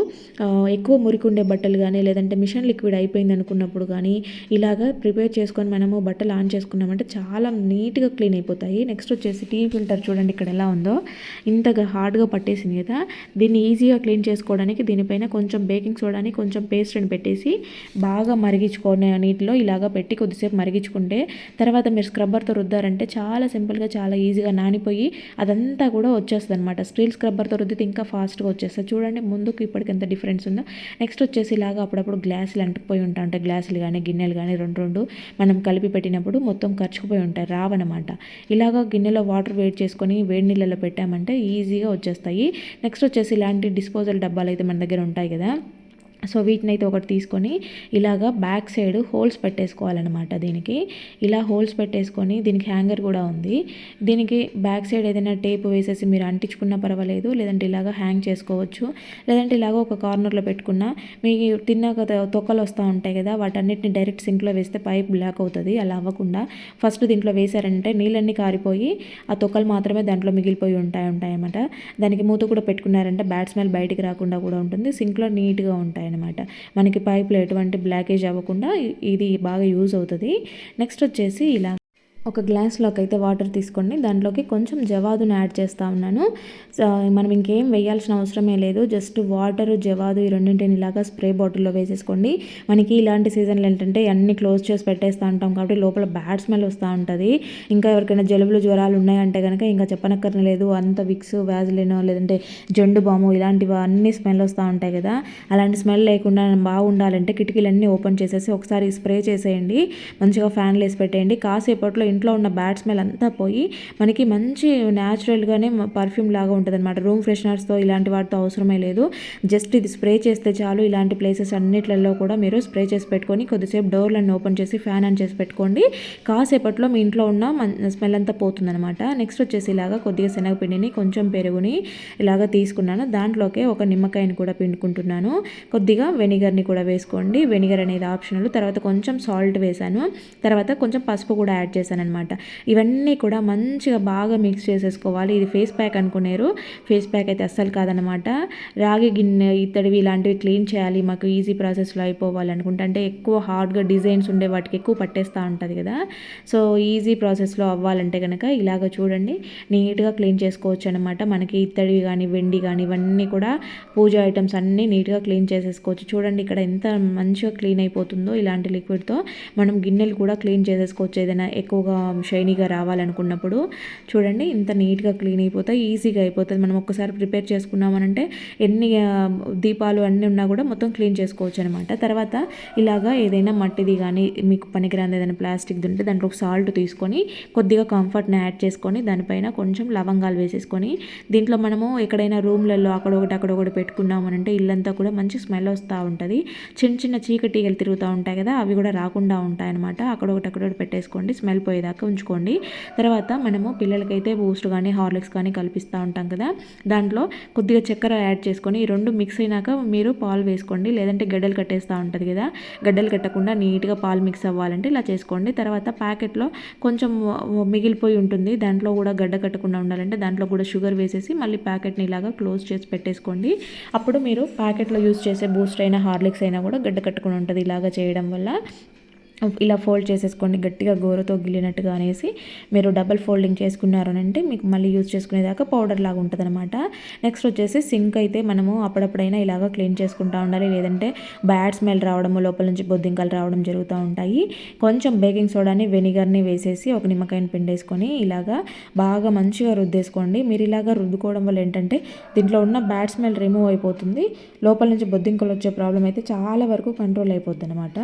S1: ఎక్కువ మురికి ఉండే బట్టలు కానీ లేదంటే మిషన్ లిక్విడ్ అయిపోయింది అనుకున్నప్పుడు కానీ ఇలాగా ప్రిపేర్ చేసుకొని మనము బట్టలు ఆన్ చేసుకున్నామంటే చాలా నీట్గా క్లీన్ అయిపోతాయి. నెక్స్ట్ వచ్చేసి టీ ఫిల్టర్ చూడండి ఇక్కడ ఎలా ఉందో, ఇంతగా హార్డ్గా పట్టేసింది కదా. దీన్ని ఈజీగా క్లీన్ చేసుకోవడానికి దీనిపైన కొంచెం బేకింగ్ సోడాని కొంచెం పేస్ట్ని పెట్టేసి బాగా మరిగించుకునే నీటిలో ఇలాగా పెట్టి కొద్దిసేపు మరిగించుకుంటే తర్వాత మీరు స్క్రబ్బర్తో రుద్దారంటే చాలా సింపుల్గా చాలా ఈజీగా నానిపోయి అదంతా కూడా వచ్చేస్తుంది అనమాట. స్టీల్ స్క్రబ్బర్తో రుద్దితే ఇంకా ఫాస్ట్గా వచ్చేస్తుంది. చూడండి ముందుకు ఇప్పటికి ఎంత డిఫరెన్స్ ఉందో. నెక్స్ట్ వచ్చేసి ఇలాగా అప్పుడప్పుడు గ్లాసులు అంటుకుపోయి ఉంటాయి, గ్లాసులు కానీ గిన్నెలు కానీ రెండు మనం కలిపి పెట్టినప్పుడు మొత్తం ఖర్చుకుపోయి ఉంటాయి, రావన్నమాట. ఇలాగ గిన్నెలో వాటర్ వేడి చేసుకొని వేడి నీళ్ళలో పెట్టామంటే ఈజీగా వచ్చేస్తాయి. నెక్స్ట్ వచ్చేసి ఇలాంటి డిస్పోజల్ డబ్బాలు అయితే మన దగ్గర ఉంటాయి కదా, సో వీటిని అయితే ఒకటి తీసుకొని ఇలాగా బ్యాక్ సైడ్ హోల్స్ పెట్టేసుకోవాలన్నమాట. దీనికి ఇలా హోల్స్ పెట్టేసుకొని దీనికి హ్యాంగర్ కూడా ఉంది. దీనికి బ్యాక్ సైడ్ ఏదైనా టేప్ వేసేసి మీరు అంటించుకున్నా పర్వాలేదు, లేదంటే ఇలాగ హ్యాంగ్ చేసుకోవచ్చు. లేదంటే ఇలాగ ఒక కార్నర్లో పెట్టుకున్నా మీకు తిన్నాక తొక్కలు వస్తూ ఉంటాయి కదా, వాటన్నిటిని డైరెక్ట్ సింక్లో వేస్తే పైప్ బ్లాక్ అవుతుంది. అలా అవ్వకుండా ఫస్ట్ దీంట్లో వేసారంటే నీళ్ళన్నీ కారిపోయి ఆ తొక్కలు మాత్రమే దాంట్లో మిగిలిపోయి ఉంటాయన్నమాట. దానికి మూత కూడా పెట్టుకున్నారంటే బ్యాడ్ స్మెల్ బయటికి రాకుండా కూడా ఉంటుంది, సింక్లో నీట్గా ఉంటాయి అనమాట. మనకి పైప్లో ఎటువంటి బ్లాకేజ్ అవ్వకుండా ఇది బాగా యూజ్ అవుతుంది. నెక్స్ట్ వచ్చేసి ఇలా ఒక గ్లాస్లోకి అయితే వాటర్ తీసుకోండి. దాంట్లోకి కొంచెం జవాదును యాడ్ చేస్తూ ఉన్నాను. మనం ఇంకేం వేయాల్సిన అవసరమే లేదు. జస్ట్ వాటరు, జవాదు ఈ రెండింటిని ఇలాగా స్ప్రే బాటిల్లో వేసేసుకోండి. మనకి ఇలాంటి సీజన్లో ఏంటంటే అన్నీ క్లోజ్ చేసి పెట్టేస్తూ ఉంటాం కాబట్టి లోపల బ్యాడ్ స్మెల్ వస్తూ ఉంటుంది. ఇంకా ఎవరికైనా జలుబులు, జ్వరాలు ఉన్నాయంటే కనుక ఇంకా చెప్పనక్కర్లేదు. అంత విక్స్, వ్యాజిలినో లేదంటే జండు బాము ఇలాంటివి అన్నీ స్మెల్ వస్తూ ఉంటాయి కదా. అలాంటి స్మెల్ లేకుండా బాగుండాలంటే కిటికీలన్నీ ఓపెన్ చేసేసి ఒకసారి స్ప్రే చేసేయండి. మంచిగా ఫ్యాన్లు వేసి పెట్టేయండి. కాసేపట్లో ఇంట్లో ఉన్న బ్యాడ్ స్మెల్ అంతా పోయి మనకి మంచి న్యాచురల్గానే పర్ఫ్యూమ్ లాగా ఉంటుంది అనమాట. రూమ్ ఫ్రెషనర్స్తో ఇలాంటి వాటితో అవసరమే లేదు. జస్ట్ ఇది స్ప్రే చేస్తే చాలు. ఇలాంటి ప్లేసెస్ అన్నిట్లలో కూడా మీరు స్ప్రే చేసి పెట్టుకొని కొద్దిసేపు డోర్లను ఓపెన్ చేసి ఫ్యాన్ ఆన్ చేసి పెట్టుకోండి. కాసేపట్లో మీ ఇంట్లో ఉన్న స్మెల్ అంతా పోతుందనమాట. నెక్స్ట్ వచ్చేసి ఇలాగా కొద్దిగా శనగపిండిని, కొంచెం పెరుగుని ఇలాగా తీసుకున్నాను. దాంట్లోకి ఒక నిమ్మకాయని కూడా పిండుకుంటున్నాను. కొద్దిగా వెనిగర్ని కూడా వేసుకోండి. వెనిగర్ అనేది ఆప్షనల్. తర్వాత కొంచెం సాల్ట్ వేసాను. తర్వాత కొంచెం పసుపు కూడా యాడ్ చేశాను అనమాట. ఇవన్నీ కూడా మంచిగా బాగా మిక్స్ చేసేసుకోవాలి. ఇది ఫేస్ ప్యాక్ అనుకునేరు, ఫేస్ ప్యాక్ అయితే అస్సలు కాదనమాట. రాగి గిన్నె, ఇత్తడివి ఇలాంటివి క్లీన్ చేయాలి, మాకు ఈజీ ప్రాసెస్లో అయిపోవాలి అనుకుంటే, అంటే ఎక్కువ హార్డ్గా డిజైన్స్ ఉండే వాటికి ఎక్కువ పట్టేస్తూ ఉంటుంది కదా. సో ఈజీ ప్రాసెస్లో అవ్వాలంటే కనుక ఇలాగ చూడండి, నీట్గా క్లీన్ చేసుకోవచ్చు అనమాట. మనకి ఇత్తడివి కానీ, వెండి కానీ ఇవన్నీ కూడా పూజ ఐటమ్స్ అన్నీ నీట్గా క్లీన్ చేసేసుకోవచ్చు. చూడండి ఇక్కడ ఎంత మంచిగా క్లీన్ అయిపోతుందో. ఇలాంటి లిక్విడ్తో మనం గిన్నెలు కూడా క్లీన్ చేసేసుకోవచ్చు. ఏదైనా ఎక్కువగా షైనీగా రావాలనుకున్నప్పుడు చూడండి ఇంత నీట్గా క్లీన్ అయిపోతాయి, ఈజీగా అయిపోతుంది. మనం ఒక్కసారి ప్రిపేర్ చేసుకున్నామనంటే ఎన్ని దీపాలు అన్నీ ఉన్నా కూడా మొత్తం క్లీన్ చేసుకోవచ్చు అనమాట. తర్వాత ఇలాగా ఏదైనా మట్టిది కానీ మీకు పనికిరాని ఏదైనా ప్లాస్టిక్ది ఉంటే దాంట్లో ఒక సాల్ట్ తీసుకొని కొద్దిగా కంఫర్ట్ని యాడ్ చేసుకొని దానిపైన కొంచెం లవంగాలు వేసేసుకొని దీంట్లో మనము ఎక్కడైనా రూమ్లలో అక్కడ ఒకటి పెట్టుకున్నామనంటే ఇల్లంతా కూడా మంచి స్మెల్ వస్తూ ఉంటుంది. చిన్న చిన్న చీకటీగలు తిరుగుతూ ఉంటాయి కదా, అవి కూడా రాకుండా ఉంటాయన్నమాట. అక్కడొకటి పెట్టేసుకోండి, స్మెల్ పోయేదాకా ఉంచుకోండి. తర్వాత మనము పిల్లలకైతే బూస్ట్ కానీ, హార్లిక్స్ కానీ కల్పిస్తూ ఉంటాం కదా, దాంట్లో కొద్దిగా చక్కెర యాడ్ చేసుకొని ఈ రెండు మిక్స్ అయినాక మీరు పాలు వేసుకోండి. లేదంటే గడ్డలు కట్టేస్తూ ఉంటుంది కదా, గడ్డలు కట్టకుండా నీట్గా పాలు మిక్స్ అవ్వాలంటే ఇలా చేసుకోండి. తర్వాత ప్యాకెట్లో కొంచెం మిగిలిపోయి ఉంటుంది, దాంట్లో కూడా గడ్డ కట్టకుండా ఉండాలంటే దాంట్లో కూడా షుగర్ వేసేసి మళ్ళీ ప్యాకెట్ని ఇలాగా క్లోజ్ చేసి పెట్టేసుకోండి. అప్పుడు మీరు ప్యాకెట్లో యూజ్ చేసే బూస్ట్ అయినా హార్లిక్స్ అయినా కూడా గడ్డ కట్టుకుని ఉంటుంది. ఇలాగా చేయడం వల్ల ఇలా ఫోల్డ్ చేసేసుకోండి, గట్టిగా గోరతో గిల్లినట్టుగా అనేసి మీరు డబల్ ఫోల్డింగ్ చేసుకున్నారనంటే మీకు మళ్ళీ యూజ్ చేసుకునేదాకా పౌడర్ లాగా ఉంటుంది అనమాట. నెక్స్ట్ వచ్చేసి సింక్ అయితే మనము అప్పుడప్పుడైనా ఇలాగ క్లీన్ చేసుకుంటూ ఉండాలి. లేదంటే బ్యాడ్ స్మెల్ రావడము, లోపల నుంచి బొద్దింకలు రావడం జరుగుతూ ఉంటాయి. కొంచెం బేకింగ్ సోడాని, వెనిగర్ని వేసేసి ఒక నిమ్మకాయని పిండేసుకొని ఇలాగా బాగా మంచిగా రుద్దేసుకోండి. మీరు ఇలాగ రుద్దుకోవడం వల్ల ఏంటంటే దీంట్లో ఉన్న బ్యాడ్ స్మెల్ రిమూవ్ అయిపోతుంది. లోపల నుంచి బొద్దింకలు వచ్చే ప్రాబ్లం అయితే చాలా వరకు కంట్రోల్ అయిపోద్ది అనమాట.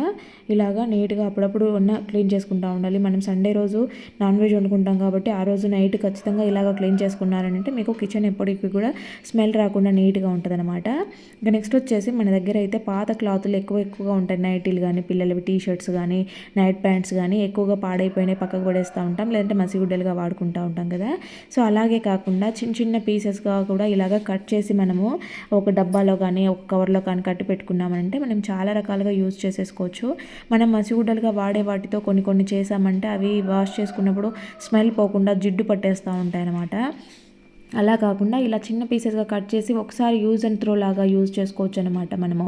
S1: ఇలాగా నీట్గా అప్పుడప్పుడు క్లీన్ చేసుకుంటూ ఉండాలి. మనం సండే రోజు నాన్ వెజ్ వండుకుంటాం కాబట్టి ఆ రోజు నైట్ ఖచ్చితంగా ఇలాగ క్లీన్ చేసుకున్నారంటే మీకు కిచెన్ ఎప్పటికీ కూడా స్మెల్ రాకుండా నీట్గా ఉంటుంది అనమాట. ఇంకా నెక్స్ట్ వచ్చేసి మన దగ్గర అయితే పాత క్లాతులు ఎక్కువగా ఉంటాయి. నైటీలు కానీ, పిల్లలవి టీ షర్ట్స్ కానీ, నైట్ ప్యాంట్స్ కానీ ఎక్కువగా పాడైపోయినాయి పక్కకు పడేస్తూ ఉంటాం, లేదంటే మసిగుడ్డలుగా వాడుకుంటూ ఉంటాం కదా. సో అలాగే కాకుండా చిన్న చిన్న పీసెస్గా కూడా ఇలాగ కట్ చేసి మనము ఒక డబ్బాలో కానీ, ఒక కవర్లో కానీ కట్టి పెట్టుకున్నామంటే మనం చాలా రకాలుగా యూజ్ చేసేసుకోవచ్చు. మనం మసిగుడ్డలుగా వాడే వాటితో కొన్ని చేసామంటే అవి వాష్ చేసుకున్నప్పుడు స్మెల్ పోకుండా జిడ్డు పట్టేస్తూ ఉంటాయి అన్నమాట. అలా కాకుండా ఇలా చిన్న పీసెస్గా కట్ చేసి ఒకసారి యూజ్ అండ్ త్రో లాగా యూజ్ చేసుకోవచ్చు అనమాట. మనము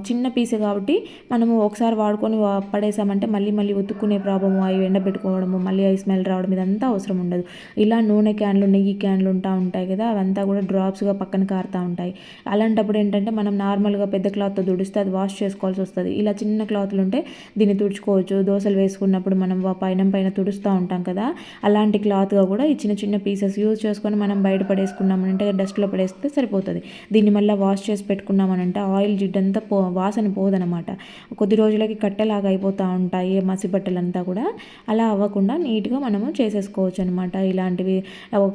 S1: చిన్న పీస్ కాబట్టి మనము ఒకసారి వాడుకొని పడేసామంటే మళ్ళీ ఉతుక్కునే ప్రాబ్లము, అవి ఎండబెట్టుకోవడము, మళ్ళీ అవి స్మెల్ రావడం ఇదంతా అవసరం ఉండదు. ఇలా నూనె క్యాన్లు, నెయ్యి క్యాన్లు ఉంటాయి కదా, అవంతా కూడా డ్రాప్స్గా పక్కన కారుతూ ఉంటాయి. అలాంటప్పుడు ఏంటంటే మనం నార్మల్గా పెద్ద క్లాత్తో తుడిస్తే అది వాష్ చేసుకోవాల్సి వస్తుంది. ఇలా చిన్న క్లాత్లు ఉంటే దీన్ని తుడుచుకోవచ్చు. దోశలు వేసుకున్నప్పుడు మనం పైన తుడుస్తూ ఉంటాం కదా, అలాంటి క్లాత్గా కూడా ఈ చిన్న చిన్న పీసెస్ యూజ్ చేసుకొని మనం బయట పడేసుకున్నామనంటే డస్ట్లో పడేస్తే సరిపోతుంది. దీన్ని మళ్ళీ వాష్ చేసి పెట్టుకున్నామనంటే ఆయిల్ జిడ్డంతా వాసన పోదనమాట. కొద్ది రోజులకి కట్టెలాగా అయిపోతూ ఉంటాయి మసి బట్టలంతా కూడా. అలా అవ్వకుండా నీట్గా మనము చేసేసుకోవచ్చు అనమాట. ఇలాంటివి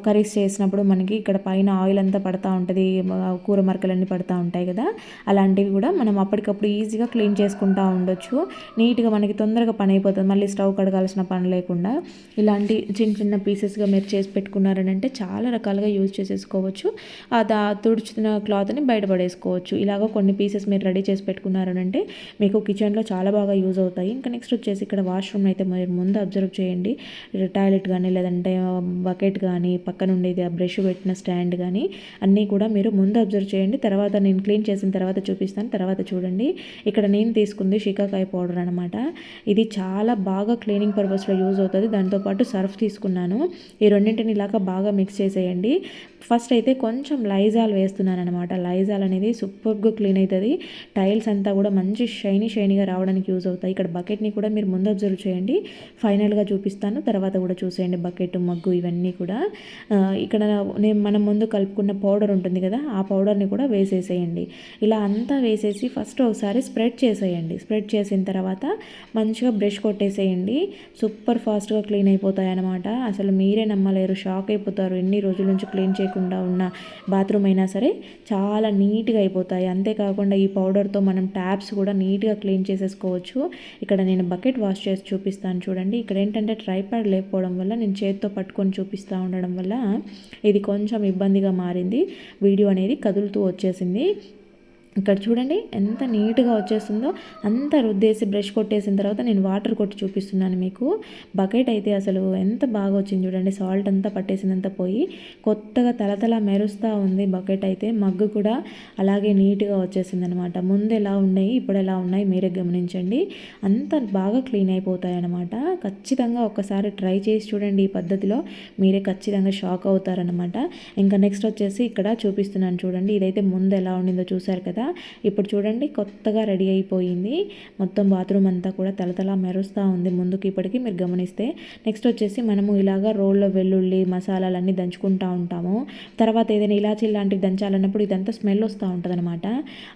S1: కర్రీస్ చేసినప్పుడు మనకి ఇక్కడ పైన ఆయిల్ అంతా పడుతూ ఉంటుంది, కూర మరకలన్నీ పడుతూ ఉంటాయి కదా, అలాంటివి కూడా మనం అప్పటికప్పుడు ఈజీగా క్లీన్ చేసుకుంటూ ఉండొచ్చు. నీట్గా మనకి తొందరగా పని అయిపోతుంది, మళ్ళీ స్టవ్ కడగాల్సిన పని లేకుండా. ఇలాంటి చిన్న చిన్న పీసెస్గా మీరు చేసి పెట్టుకున్నారనంటే చాలా రకాలుగా యూజ్ చేసేసుకోవచ్చు. తుడుచుతున్న క్లాత్ని బయటపడేసుకోవచ్చు. ఇలాగ కొన్ని పీసెస్ మీరు రెడీ చేసి పెట్టుకున్నారనంటే మీకు కిచెన్లో చాలా బాగా యూజ్ అవుతాయి. ఇంకా నెక్స్ట్ వచ్చేసి ఇక్కడ వాష్రూమ్ అయితే మీరు ముందు అబ్జర్వ్ చేయండి. టాయిలెట్ కానీ లేదంటే బకెట్ కానీ పక్కన ఉండేది బ్రష్ పెట్టిన స్టాండ్ కానీ అన్నీ కూడా మీరు ముందు అబ్జర్వ్ చేయండి. తర్వాత నేను క్లీన్ చేసిన తర్వాత చూపిస్తాను. తర్వాత చూడండి, ఇక్కడ నేను తీసుకుంది షికాకాయ పౌడర్ అనమాట. ఇది చాలా బాగా క్లీనింగ్ పర్పస్లో యూజ్ అవుతుంది. దాంతోపాటు సర్ఫ్ తీసుకున్నాను. ఈ రెండింటిని ఇలాగా బాగా మిక్స్ చేసేయండి. ఫస్ట్ అయితే కొంచెం లైజాల్ వేస్తున్నాను అనమాట. లైజాల్ అనేది సూపర్గా క్లీన్ అవుతుంది. టైల్స్ అంతా కూడా మంచి షైనీగా రావడానికి యూజ్ అవుతాయి. ఇక్కడ బకెట్ని కూడా మీరు ముందు అబ్జర్వ్ చేయండి, ఫైనల్గా చూపిస్తాను. తర్వాత కూడా చూసేయండి బకెట్, మగ్గు ఇవన్నీ కూడా. ఇక్కడ మనం ముందు కలుపుకున్న పౌడర్ ఉంటుంది కదా, ఆ పౌడర్ని కూడా వేసేసేయండి. ఇలా అంతా వేసేసి ఫస్ట్ ఒకసారి స్ప్రెడ్ చేసేయండి. స్ప్రెడ్ చేసిన తర్వాత మంచిగా బ్రష్ కొట్టేసేయండి. సూపర్ ఫాస్ట్గా క్లీన్ అయిపోతాయి అన్నమాట. అసలు మీరే నమ్మలేరు, షాక్ అయిపోతారు. ఎన్ని రోజుల నుంచి క్లీన్ చేయకుండా ఉన్న బాత్రూమ్ అయినా సరే చాలా నీట్గా అయిపోతాయి. అంతేకాకుండా ఈ పౌడర్తో మనం ట్యాప్స్ కూడా నీట్గా క్లీన్ చేసేసుకోవచ్చు. ఇక్కడ నేను బకెట్ వాష్ చేసి చూపిస్తాను చూడండి. ఇక్కడ ఏంటంటే ట్రైపాడ్ లేకపోవడం వల్ల నేను చేతితో పట్టుకొని చూపిస్తూ ఉండడం వల్ల ఇది కొంచెం ఇబ్బందిగా మారింది. వీడియో అనేది కదులుతూ వచ్చేసింది. ఇక్కడ చూడండి ఎంత నీట్గా వచ్చేస్తుందో. అంతా రుద్దేసి బ్రష్ కొట్టేసిన తర్వాత నేను వాటర్ కొట్టి చూపిస్తున్నాను మీకు. బకెట్ అయితే అసలు ఎంత బాగా వచ్చింది చూడండి. సాల్ట్ అంతా పట్టేసిందంతా పోయి కొత్తగా తలతల మెరుస్తూ ఉంది బకెట్ అయితే. మగ్గు కూడా అలాగే నీట్గా వచ్చేసింది అనమాట. ముందు ఎలా ఉన్నాయి ఇప్పుడు ఎలా ఉన్నాయి మీరే గమనించండి. అంత బాగా క్లీన్ అయిపోతాయి అనమాట. ఖచ్చితంగా ఒక్కసారి ట్రై చేసి చూడండి ఈ పద్ధతిలో, మీరే ఖచ్చితంగా షాక్ అవుతారనమాట. ఇంకా నెక్స్ట్ వచ్చేసి ఇక్కడ చూపిస్తున్నాను చూడండి. ఇదైతే ముందు ఎలా ఉండిందో చూసారు కదా. ఇప్పుడు చూడండి కొత్తగా రెడీ అయిపోయింది. మొత్తం బాత్రూమ్ అంతా కూడా తలతలా మెరుస్తూ ఉంది ముందుకి ఇప్పటికీ మీరు గమనిస్తే. నెక్స్ట్ వచ్చేసి మనము ఇలాగా రోల్లో వెల్లుల్లి మసాలాలన్నీ దంచుకుంటూ ఉంటాము. తర్వాత ఏదైనా ఇలాచీ లాంటివి దంచాలన్నప్పుడు ఇదంతా స్మెల్ వస్తూ ఉంటుంది అనమాట.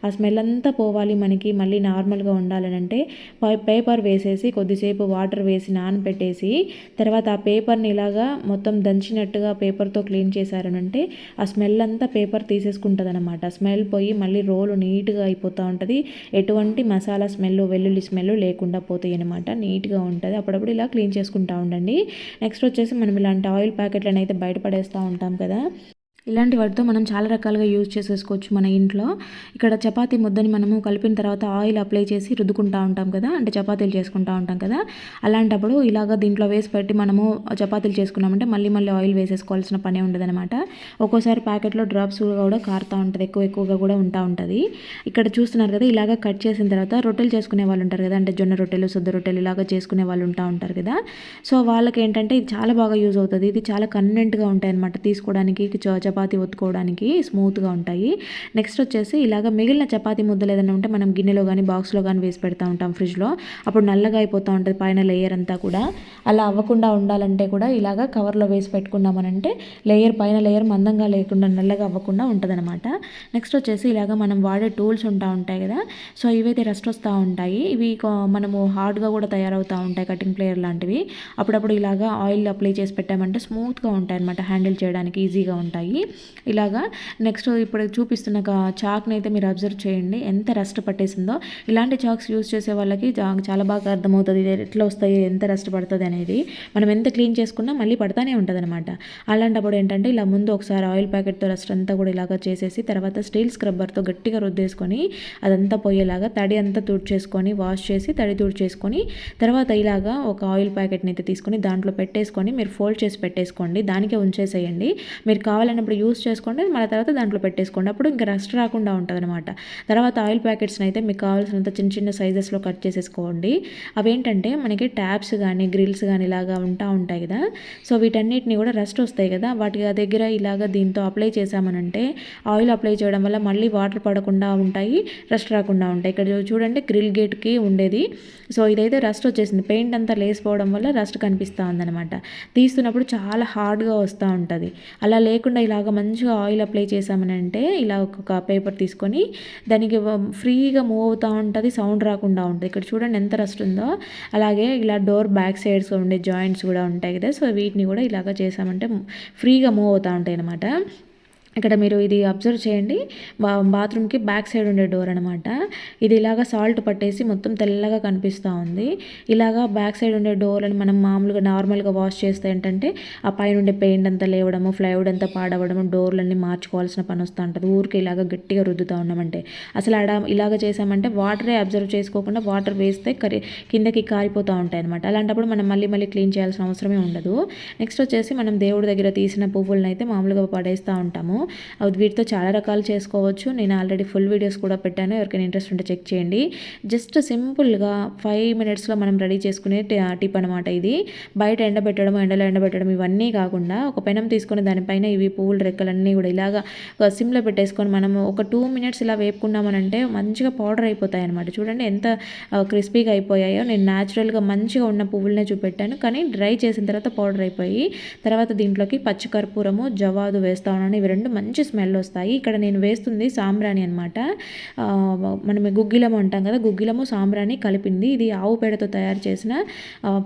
S1: ఆ స్మెల్ అంతా పోవాలి మనకి, మళ్ళీ నార్మల్గా ఉండాలనంటే పేపర్ వేసేసి కొద్దిసేపు వాటర్ వేసి నానబెట్టేసి తర్వాత ఆ పేపర్ని ఇలాగా మొత్తం దంచినట్టుగా పేపర్తో క్లీన్ చేశారనంటే ఆ స్మెల్ అంతా పేపర్ తీసేసుకుంటుంది అనమాట. స్మెల్ పోయి మళ్ళీ రోలు నీట్గా అయిపోతూ ఉంటుంది. ఎటువంటి మసాలా స్మెల్ వెల్లుల్లి స్మెల్ లేకుండా పోతాయి అనమాట. నీట్గా ఉంటుంది. అప్పుడప్పుడు ఇలా క్లీన్ చేసుకుంటూ ఉండండి. నెక్స్ట్ వచ్చేసి మనం ఇలాంటి ఆయిల్ ప్యాకెట్లను అయితే బయటపడేస్తూ ఉంటాం కదా, ఇలాంటి వాటితో మనం చాలా రకాలుగా యూజ్ చేసేసుకోవచ్చు మన ఇంట్లో. ఇక్కడ చపాతీ ముద్దని మనము కలిపిన తర్వాత ఆయిల్ అప్లై చేసి రుద్దుకుంటూ ఉంటాం కదా, అంటే చపాతీలు చేసుకుంటూ ఉంటాం కదా. అలాంటప్పుడు ఇలాగ దీంట్లో వేసి పెట్టి మనము చపాతీలు చేసుకున్నామంటే మళ్ళీ ఆయిల్ వేసేసుకోవాల్సిన పనే ఉండదన్నమాట. ఒక్కోసారి ప్యాకెట్లో డ్రాప్స్ కూడా కారుతూ ఉంటుంది, ఎక్కువగా కూడా ఉంటుంది. ఇక్కడ చూస్తున్నారు కదా, ఇలాగ కట్ చేసిన తర్వాత రొట్టెలు చేసుకునే వాళ్ళు ఉంటారు కదా, అంటే జొన్న రొట్టెలు సొద్ద రొట్టెలు ఇలాగ చేసుకునే వాళ్ళు ఉంటారు కదా. సో వాళ్ళకి ఏంటంటే ఇది చాలా బాగా యూజ్ అవుతుంది. ఇది చాలా కన్వీనెంట్గా ఉంటాయి అనమాట తీసుకోవడానికి, చపాతీ ఒత్తుకోవడానికి స్మూత్గా ఉంటాయి. నెక్స్ట్ వచ్చేసి ఇలాగ మిగిలిన చపాతీ ముద్దలు ఏదైనా ఉంటే మనం గిన్నెలో కానీ బాక్స్లో కానీ వేసి పెడతా ఉంటాం ఫ్రిడ్జ్లో. అప్పుడు నల్లగా అయిపోతూ ఉంటుంది పైన లేయర్ అంతా కూడా. అలా అవ్వకుండా ఉండాలంటే కూడా ఇలాగ కవర్లో వేసి పెట్టుకున్నామనంటే పైన లేయర్ మందంగా లేకుండా నల్లగా అవ్వకుండా ఉంటుందన్నమాట. నెక్స్ట్ వచ్చేసి ఇలాగ మనం వాడే టూల్స్ ఉంటాయి కదా, సో ఇవైతే రస్ట్ వస్తూ ఉంటాయి. ఇవి మనము హార్డ్గా కూడా తయారవుతూ ఉంటాయి, కటింగ్ ప్లేయర్ లాంటివి. అప్పుడప్పుడు ఇలాగ ఆయిల్ అప్లై చేసి పెట్టామంటే స్మూత్గా ఉంటాయి అనమాట, హ్యాండిల్ చేయడానికి ఈజీగా ఉంటాయి. ఇలాగా నెక్స్ట్ ఇప్పుడు చూపిస్తున్న చాక్ని అయితే మీరు అబ్జర్వ్ చేయండి ఎంత రస్ట్ పట్టేసిందో. ఇలాంటి చాక్స్ యూజ్ చేసే వాళ్ళకి చాలా బాగా అర్థమవుతుంది ఇది ఎట్లా వస్తాయి, ఎంత రస్ట్ పడుతుంది అనేది. మనం ఎంత క్లీన్ చేసుకున్నా మళ్ళీ పడతానే ఉంటుంది అనమాట. అలాంటప్పుడు ఏంటంటే ఇలా ముందు ఒకసారి ఆయిల్ ప్యాకెట్తో రస్ట్ అంతా కూడా ఇలాగా చేసేసి తర్వాత స్టీల్ స్క్రబ్బర్తో గట్టిగా రుద్దేసుకొని అదంతా పోయేలాగా తడి అంతా తుడిచేసుకొని వాష్ చేసి తడి తుడిచేసుకొని తర్వాత ఇలాగా ఒక ఆయిల్ ప్యాకెట్ని అయితే తీసుకొని దాంట్లో పెట్టేసుకొని మీరు ఫోల్డ్ చేసి పెట్టేసుకోండి, దానికే ఉంచేసేయండి. మీరు కావాలన్నప్పుడు యూస్ చేసుకోండి, మళ్ళీ తర్వాత దాంట్లో పెట్టేసుకోండి. అప్పుడు ఇంకా రస్ట్ రాకుండా ఉంటుంది అనమాట. తర్వాత ఆయిల్ ప్యాకెట్స్ని అయితే మీకు కావాల్సినంత చిన్న సైజెస్లో కట్ చేసేసుకోండి. అవేంటంటే మనకి ట్యాప్స్ కానీ గ్రిల్స్ కానీ ఇలాగా ఉంటాయి కదా, సో వీటన్నిటిని కూడా రస్ట్ వస్తాయి కదా, వాటి దగ్గర ఇలాగ దీంతో అప్లై చేసామనంటే ఆయిల్ అప్లై చేయడం వల్ల మళ్ళీ వాటర్ పడకుండా ఉంటాయి, రస్ట్ రాకుండా ఉంటాయి. ఇక్కడ చూడండి గ్రిల్ గేట్కి ఉండేది, సో ఇదైతే రస్ట్ వచ్చేసింది. పెయింట్ అంతా లేసిపోవడం వల్ల రస్ట్ కనిపిస్తూ ఉందన్నమాట. తీస్తున్నప్పుడు చాలా హార్డ్గా వస్తూ ఉంటుంది. అలా లేకుండా ఇలాగ మంచిగా ఆయిల్ అప్లై చేసామనంటే ఇలా ఒక పేపర్ తీసుకొని దానికి ఫ్రీగా మూవ్ అవుతూ ఉంటుంది, సౌండ్ రాకుండా ఉంటుంది. ఇక్కడ చూడండి ఎంత రస్ట్ ఉందో. అలాగే ఇలా డోర్ బ్యాక్ సైడ్స్ ఉండే జాయింట్స్ కూడా ఉంటాయి కదా, సో వీటిని కూడా ఇలాగ చేసామంటే ఫ్రీగా మూవ్ అవుతూ ఉంటాయి అన్నమాట. ఇక్కడ మీరు ఇది అబ్జర్వ్ చేయండి. బాత్రూమ్‌కి బ్యాక్ సైడ్ ఉండే డోర్ అనమాట. ఇది ఇలాగ సాల్ట్ పట్టేసి మొత్తం తెల్లగా కనిపిస్తూ ఉంది. ఇలాగా బ్యాక్ సైడ్ ఉండే డోర్‌లని మనం మామూలుగా నార్మల్‌గా వాష్ చేస్తే ఏంటంటే ఆ పైన ఉండే పెయింట్ అంతా లేవడము, ప్లైవుడ్ అంతా పాడవడము, డోర్‌లన్నీ మార్చుకోవాల్సిన పని వస్తూ ఉంటుంది. ఊరికే ఇలాగ గట్టిగా రుద్దుతూ ఉన్నామంటే. అసలు ఇలాగ చేసామంటే వాటరే అబ్జర్వ్ చేసుకోకుండా వాటర్ వేస్తే కిందకి కారిపోతూ ఉంటాయి అనమాట. అలాంటప్పుడు మనం మళ్ళీ మళ్ళీ క్లీన్ చేయాల్సిన అవసరమే ఉండదు. నెక్స్ట్ వచ్చేసి మనం దేవుడి దగ్గర తీసిన పువ్వులను అయితే మామూలుగా పడేస్తూ ఉంటాము. వీటితో చాలా రకాలు చేసుకోవచ్చు. నేను ఆల్రెడీ ఫుల్ వీడియోస్ కూడా పెట్టాను. ఎవరికైనా ఇంట్రెస్ట్ ఉంటే చెక్ చేయండి. జస్ట్ సింపుల్గా 5 మినిట్స్లో మనం రెడీ చేసుకునే టిప్ అనమాట ఇది. బయట ఎండబెట్టడం, ఎండలో ఎండబెట్టడం ఇవన్నీ కాకుండా ఒక పెనం తీసుకొని దానిపైన ఇవి పువ్వుల రెక్కలన్నీ కూడా ఇలాగా సిమ్లో పెట్టేసుకొని మనము ఒక 2 మినిట్స్ ఇలా వేపుకున్నామనంటే మంచిగా పౌడర్ అయిపోతాయి అనమాట. చూడండి ఎంత క్రిస్పీగా అయిపోయాయో. నేను న్యాచురల్గా మంచిగా ఉన్న పువ్వులనే చూపెట్టాను, కానీ డ్రై చేసిన తర్వాత పౌడర్ అయిపోయి తర్వాత దీంట్లోకి పచ్చికర్పూరము, జవాదు వేస్తా ఉన్నాను. ఇవి రెండు మంచి స్మెల్ వస్తాయి. ఇక్కడ నేను వేస్తుంది సాంబ్రాణి అనమాట. మనం గుగ్గిలము అంటాం కదా, గుగ్గిలము సాంబ్రాణి కలిపింది. ఇది ఆవు పేడతో తయారు చేసిన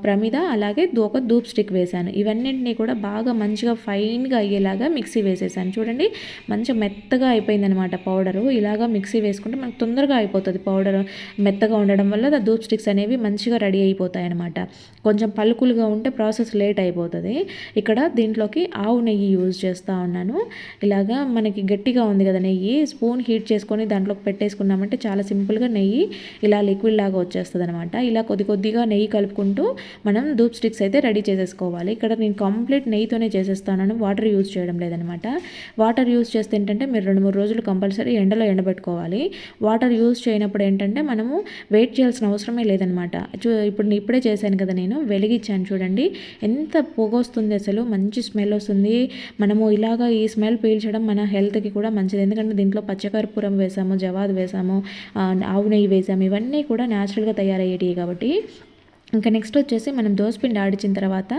S1: ప్రమిద, అలాగే ఒక ధూప్ స్టిక్ వేశాను. ఇవన్నింటినీ కూడా బాగా మంచిగా ఫైన్గా అయ్యేలాగా మిక్సీ వేసేసాను. చూడండి మంచిగా మెత్తగా అయిపోయింది అనమాట పౌడరు. ఇలాగా మిక్సీ వేసుకుంటే మనకు తొందరగా అయిపోతుంది. పౌడర్ మెత్తగా ఉండడం వల్ల ధూప్ స్టిక్స్ అనేవి మంచిగా రెడీ అయిపోతాయి అనమాట. కొంచెం పలుకులుగా ఉంటే ప్రాసెస్ లేట్ అయిపోతుంది. ఇక్కడ దీంట్లోకి ఆవు నెయ్యి యూజ్ చేస్తూ ఉన్నాను. ఇలాగా మనకి గట్టిగా ఉంది కదా నెయ్యి, స్పూన్ హీట్ చేసుకొని దాంట్లోకి పెట్టేసుకున్నామంటే చాలా సింపుల్గా నెయ్యి ఇలా లిక్విడ్ లాగా వచ్చేస్తుంది అనమాట. ఇలా కొద్ది కొద్దిగా నెయ్యి కలుపుకుంటూ మనం ధూప్ స్టిక్స్ అయితే రెడీ చేసేసుకోవాలి. ఇక్కడ నేను కంప్లీట్ నెయ్యితోనే చేసేస్తాను, వాటర్ యూజ్ చేయడం లేదనమాట. వాటర్ యూజ్ చేస్తే ఏంటంటే మీరు 2-3 రోజులు కంపల్సరీ ఎండలో ఎండబెట్టుకోవాలి. వాటర్ యూజ్ చేయనప్పుడు ఏంటంటే మనము వెయిట్ చేయాల్సిన అవసరమే లేదనమాట. ఇప్పుడు ఇప్పుడే చేశాను కదా, నేను వెలిగించాను చూడండి ఎంత పొగ వస్తుంది, అసలు మంచి స్మెల్ వస్తుంది. మనము ఇలాగా ఈ స్మెల్ పీల్చడం మన హెల్త్కి కూడా మంచిది. ఎందుకంటే దీంట్లో పచ్చకర్పూరం వేసాము, జవాదు వేసాము, ఆవు నెయ్యి వేసాము. ఇవన్నీ కూడా న్యాచురల్గా తయారయ్యేటివి కాబట్టి. ఇంకా నెక్స్ట్ వచ్చేసి మనం దోసపిండి ఆడించిన తర్వాత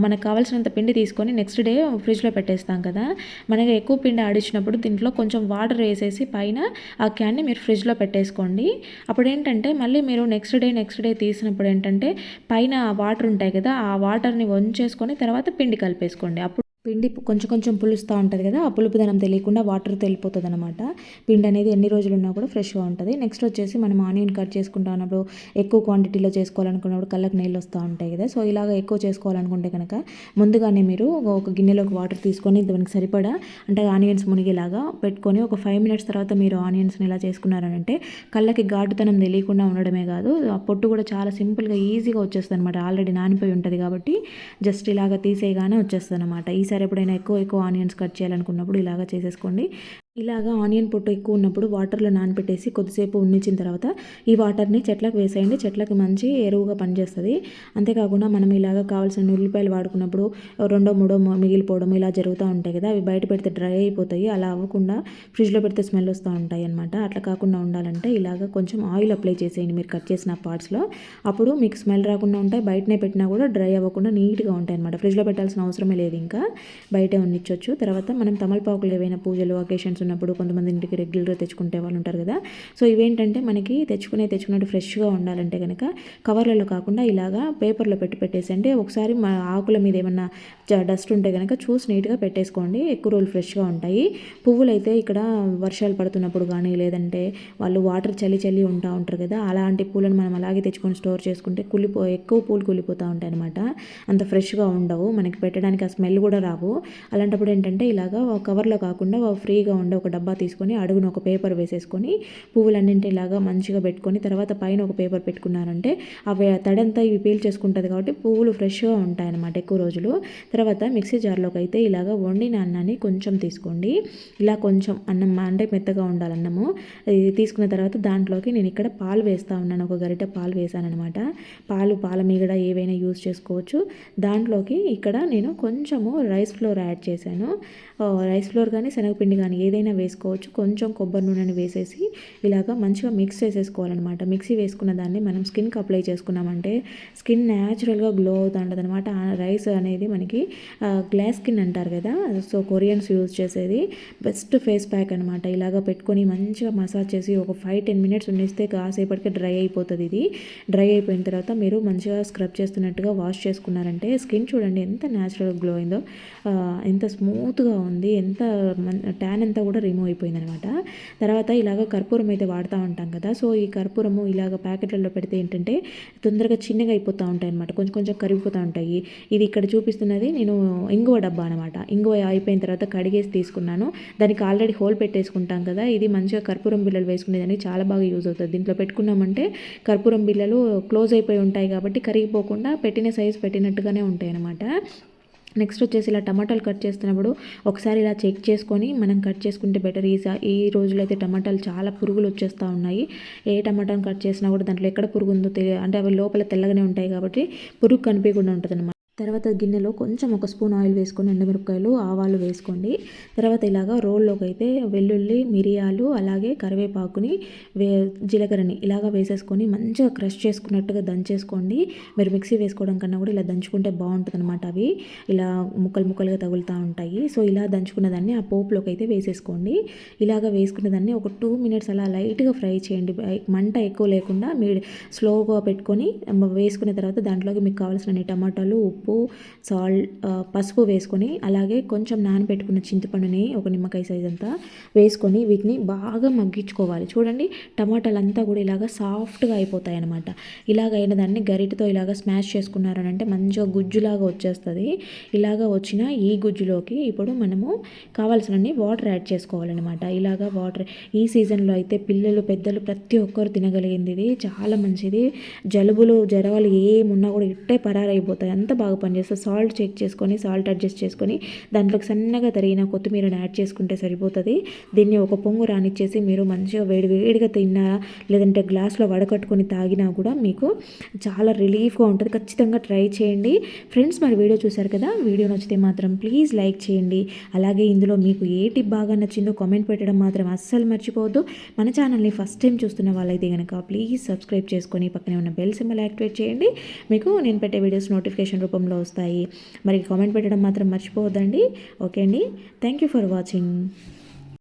S1: మనకు కావాల్సినంత పిండి తీసుకొని నెక్స్ట్ డే ఫ్రిడ్జ్లో పెట్టేస్తాం కదా. మనకి ఎక్కువ పిండి ఆడించినప్పుడు దీంట్లో కొంచెం వాటర్ వేసేసి పైన ఆ క్యాన్ని మీరు ఫ్రిడ్జ్లో పెట్టేసుకోండి. అప్పుడు ఏంటంటే మళ్ళీ మీరు నెక్స్ట్ డే తీసినప్పుడు ఏంటంటే పైన వాటర్ ఉంటాయి కదా, ఆ వాటర్ని వంచేసుకొని తర్వాత పిండి కలిపేసుకోండి. అప్పుడు పిండి కొంచెం కొంచెం పులుస్తూ ఉంటుంది కదా, ఆ పులుపుదనం తెలియకుండా వాటర్ తెలిపోతుంది అనమాట. పిండి అనేది ఎన్ని రోజులు ఉన్నా కూడా ఫ్రెష్గా ఉంటుంది. నెక్స్ట్ వచ్చేసి మనం ఆనియన్ కట్ చేసుకుంటా ఉన్నప్పుడు ఎక్కువ క్వాంటిటీలో చేసుకోవాలనుకున్నప్పుడు కళ్ళకి నీళ్ళు వస్తూ ఉంటాయి కదా. సో ఇలాగ ఎక్కువ చేసుకోవాలనుకుంటే కనుక ముందుగానే మీరు ఒక గిన్నెలోకి వాటర్ తీసుకొని దానికి సరిపడా అంటే ఆనియన్స్ మునిగేలాగా పెట్టుకొని ఒక 5 మినిట్స్ తర్వాత మీరు ఆనియన్స్ని ఇలా చేసుకున్నారంటే కళ్ళకి ఘాటుతనం తెలియకుండా ఉండడమే కాదు, ఆ పొట్టు కూడా చాలా సింపుల్గా ఈజీగా వచ్చేస్తుంది అనమాట. ఆల్రెడీ నానిపోయి ఉంటుంది కాబట్టి జస్ట్ ఇలాగ తీసేయగానే వచ్చేస్తుంది అనమాట. ఈసారి ఎప్పుడైనా ఎక్కువ ఆనియన్స్ కట్ చేయాలనుకున్నప్పుడు ఇలాగ చేసేసుకోండి. ఇలాగా ఆనియన్ పొట్టు ఎక్కువ ఉన్నప్పుడు వాటర్లో నానబెట్టేసి కొద్దిసేపు ఉండించిన తర్వాత ఈ వాటర్ని చెట్లకు వేసేయండి. చెట్లకు మంచి ఎరువుగా పనిచేస్తుంది. అంతేకాకుండా మనం ఇలాగ కావాల్సిన ఉల్లిపాయలు వాడుకున్నప్పుడు 2-3 మిగిలిపోవడం ఇలా జరుగుతూ ఉంటాయి కదా, అవి బయట పెడితే డ్రై అయిపోతాయి. అలా అవ్వకుండా ఫ్రిడ్జ్లో పెడితే స్మెల్ వస్తూ ఉంటాయి అనమాట. అట్లా కాకుండా ఉండాలంటే ఇలాగ కొంచెం ఆయిల్ అప్లై చేసేయండి మీరు కట్ చేసిన పార్ట్స్లో. అప్పుడు మీకు స్మెల్ రాకుండా ఉంటాయి. బయటనే పెట్టినా కూడా డ్రై అవ్వకుండా నీట్గా ఉంటాయి అనమాట. ఫ్రిడ్జ్లో పెట్టాల్సిన అవసరమే లేదు, ఇంకా బయటే ఉండిచ్చొచ్చు. తర్వాత మనం తమలపాకులు ఏవైనా పూజలు అకేషన్స్ ఉన్నప్పుడు కొంతమంది ఇంటికి రెగ్యులర్గా తెచ్చుకుంటే వాళ్ళు ఉంటారు కదా. సో ఇవేంటంటే మనకి తెచ్చుకున్నట్టు ఫ్రెష్గా ఉండాలంటే కనుక కవర్లలో కాకుండా ఇలాగా పేపర్లో పెట్టేసంటే ఒకసారి మా ఆకుల మీద ఏమన్నా డస్ట్ ఉంటే కనుక చూసి నీట్గా పెట్టేసుకోండి. ఎక్కువ రోజులు ఫ్రెష్గా ఉంటాయి. పువ్వులు అయితే ఇక్కడ వర్షాలు పడుతున్నప్పుడు కానీ లేదంటే వాళ్ళు వాటర్ చల్లి ఉంటారు కదా, అలాంటి పూలను మనం అలాగే తెచ్చుకొని స్టోర్ చేసుకుంటే ఎక్కువ పూలు కుళ్ళిపోతూ ఉంటాయి అనమాట. అంత ఫ్రెష్గా ఉండవు, మనకి పెట్టడానికి ఆ స్మెల్ కూడా రావు. అలాంటప్పుడు ఏంటంటే ఇలాగా కవర్లో కాకుండా ఫ్రీగా ఉండే ఒక డబ్బా తీసుకొని అడుగున ఒక పేపర్ వేసేసుకొని పువ్వులన్నింటి ఇలాగా మంచిగా పెట్టుకొని తర్వాత పైన ఒక పేపర్ పెట్టుకున్నారంటే అవి తడంతా ఇవి పీల్ చేసుకుంటుంది కాబట్టి పువ్వులు ఫ్రెష్గా ఉంటాయి అన్నమాట ఎక్కువ రోజులు. తర్వాత మిక్సీ జార్లోకి అయితే ఇలాగ వండిన అన్నాన్ని కొంచెం తీసుకోండి. ఇలా కొంచెం అన్నం అంటే మెత్తగా ఉండాలి అన్నము. ఇది తీసుకున్న తర్వాత దాంట్లోకి నేను ఇక్కడ పాలు వేస్తూ ఉన్నాను. ఒక గరిటె పాలు వేసాను అనమాట. పాల మీగడ ఏవైనా యూజ్ చేసుకోవచ్చు. దాంట్లోకి ఇక్కడ నేను కొంచెము రైస్ ఫ్లోర్ యాడ్ చేశాను. రైస్ ఫ్లోర్ కానీ శనగపిండి కానీ ఏదైనా ఆయిల్ అయినా వేసుకోవచ్చు. కొంచెం కొబ్బరి నూనెని వేసేసి ఇలాగ మంచిగా మిక్స్ చేసేసుకోవాలన్నమాట. మిక్సీ వేసుకున్న దాన్ని మనం స్కిన్కి అప్లై చేసుకున్నామంటే స్కిన్ న్యాచురల్గా గ్లో అవుతూ ఉంటుంది అనమాట. ఆ రైస్ అనేది మనకి గ్లాస్ స్కిన్ అంటారు కదా, సో కొరియన్స్ యూజ్ చేసేది బెస్ట్ ఫేస్ ప్యాక్ అనమాట. ఇలాగ పెట్టుకొని మంచిగా మసాజ్ చేసి ఒక 5-10 మినిట్స్ ఉండిస్తే కాసేపటికి డ్రై అయిపోతుంది. ఇది డ్రై అయిపోయిన తర్వాత మీరు మంచిగా స్క్రబ్ చేస్తున్నట్టుగా వాష్ చేసుకున్నారంటే స్కిన్ చూడండి ఎంత న్యాచురల్ గ్లో అయిందో, ఎంత స్మూత్గా ఉంది, ఎంత ట్యాన్ అంతా కూడా రిమూవ్ అయిపోయింది అనమాట. తర్వాత ఇలాగ కర్పూరం అయితే వాడుతూ ఉంటాం కదా, సో ఈ కర్పూరము ఇలాగ ప్యాకెట్లలో పెడితే ఏంటంటే తొందరగా చిన్నగా అయిపోతూ ఉంటాయి అనమాట, కొంచెం కొంచెం కరిగిపోతూ ఉంటాయి. ఇది ఇక్కడ చూపిస్తున్నది నేను ఇంగువ డబ్బా అనమాట. ఇంగువ అయిపోయిన తర్వాత కడిగేసి తీసుకున్నాను. దానికి ఆల్రెడీ హోల్ పెట్టేసుకుంటాం కదా, ఇది మంచిగా కర్పూరం బిళ్ళలు వేసుకునేదానికి చాలా బాగా యూజ్ అవుతుంది. దీంట్లో పెట్టుకున్నామంటే కర్పూరం బిళ్ళలు క్లోజ్ అయిపోయి ఉంటాయి కాబట్టి కరిగిపోకుండా పెట్టిన సైజు పెట్టినట్టుగానే ఉంటాయి అనమాట. నెక్స్ట్ వచ్చేసి ఇలా టమాటాలు కట్ చేస్తున్నప్పుడు ఒకసారి ఇలా చెక్ చేసుకొని మనం కట్ చేసుకుంటే బెటర్. ఈ రోజులో అయితే టమాటాలు చాలా పురుగులు వచ్చేస్తూ ఉన్నాయి. ఏ టమాటాను కట్ చేసినా కూడా దాంట్లో ఎక్కడ పురుగు ఉందో అంటే అవి లోపల తెల్లగానే ఉంటాయి కాబట్టి పురుగు కనిపించకుండా ఉంటుంది అనమాట. తర్వాత గిన్నెలో కొంచెం ఒక స్పూన్ ఆయిల్ వేసుకొని ఎండుమిరపకాయలు ఆవాలు వేసుకోండి. తర్వాత ఇలాగా రోల్లోకి అయితే వెల్లుల్లి మిరియాలు అలాగే కరివేపాకుని జీలకర్రని ఇలాగ వేసేసుకొని మంచిగా క్రష్ చేసుకున్నట్టుగా దంచేసుకోండి. మీరు మిక్సీ వేసుకోవడం కన్నా కూడా ఇలా దంచుకుంటే బాగుంటుంది అనమాట. అవి ఇలా ముక్కలు ముక్కలుగా తగులుతూ ఉంటాయి. సో ఇలా దంచుకున్న దాన్ని ఆ పోపులోకి అయితే వేసేసుకోండి. ఇలాగ వేసుకున్న దాన్ని ఒక 2 మినిట్స్ అలా లైట్గా ఫ్రై చేయండి. మంట ఎక్కువ లేకుండా స్లోగా పెట్టుకొని వేసుకున్న తర్వాత దాంట్లోకి మీకు కావాల్సిన టమాటాలు, ఉప్పు, పసుపు వేసుకొని అలాగే కొంచెం నానబెట్టుకున్న చింతపండుని ఒక నిమ్మకాయ సైజ్ అంతా వేసుకొని వీటిని బాగా మగ్గించుకోవాలి. చూడండి టమాటాలు అంతా కూడా ఇలాగ సాఫ్ట్గా అయిపోతాయి అనమాట. ఇలాగ అయిన దాన్ని గరిటతో ఇలాగ స్మాష్ చేసుకున్నారని అంటే మంచిగా గుజ్జులాగా వచ్చేస్తుంది. ఇలాగ వచ్చిన ఈ గుజ్జులోకి ఇప్పుడు మనము కావాల్సినన్ని వాటర్ యాడ్ చేసుకోవాలన్నమాట. ఇలాగ వాటర్ ఈ సీజన్లో అయితే పిల్లలు పెద్దలు ప్రతి ఒక్కరు తినగలిగింది. ఇది చాలా మంచిది. జలుబులు జ్వరాలు ఏమున్నా కూడా ఇట్టే పరారైపోతాయి, అంత బాగా పనిచేస్తుంది. సాల్ట్ చెక్ చేసుకొని సాల్ట్ అడ్జస్ట్ చేసుకొని దాంట్లోకి సన్నగా తరిగిన కొత్తిమీరని యాడ్ చేసుకుంటే సరిపోతుంది. దీన్ని ఒక పొంగు రానిచ్చేసి మీరు మంచిగా వేడిగా తిన్నా లేదంటే గ్లాస్లో వడకట్టుకొని తాగినా కూడా మీకు చాలా రిలీఫ్గా ఉంటుంది. ఖచ్చితంగా ట్రై చేయండి ఫ్రెండ్స్. మరి వీడియో చూశారు కదా, వీడియో నచ్చితే మాత్రం ప్లీజ్ లైక్ చేయండి. అలాగే ఇందులో మీకు ఏ టిప్ బాగా నచ్చిందో కామెంట్ పెట్టడం మాత్రం అస్సలు మర్చిపోవద్దు. మన ఛానల్ని ఫస్ట్ టైం చూస్తున్న వాళ్ళైతే కనుక ప్లీజ్ సబ్స్క్రైబ్ చేసుకొని పక్కనే ఉన్న బెల్ సింబల్ యాక్టివేట్ చేయండి. మీకు నేను పెట్టే వీడియోస్ నోటిఫికేషన్ రూపంలో వస్తాయి. మరి కామెంట్ పెట్టడం మాత్రం మర్చిపోవద్దండి. ఓకే అండి, థ్యాంక్ యూ ఫర్ వాచింగ్.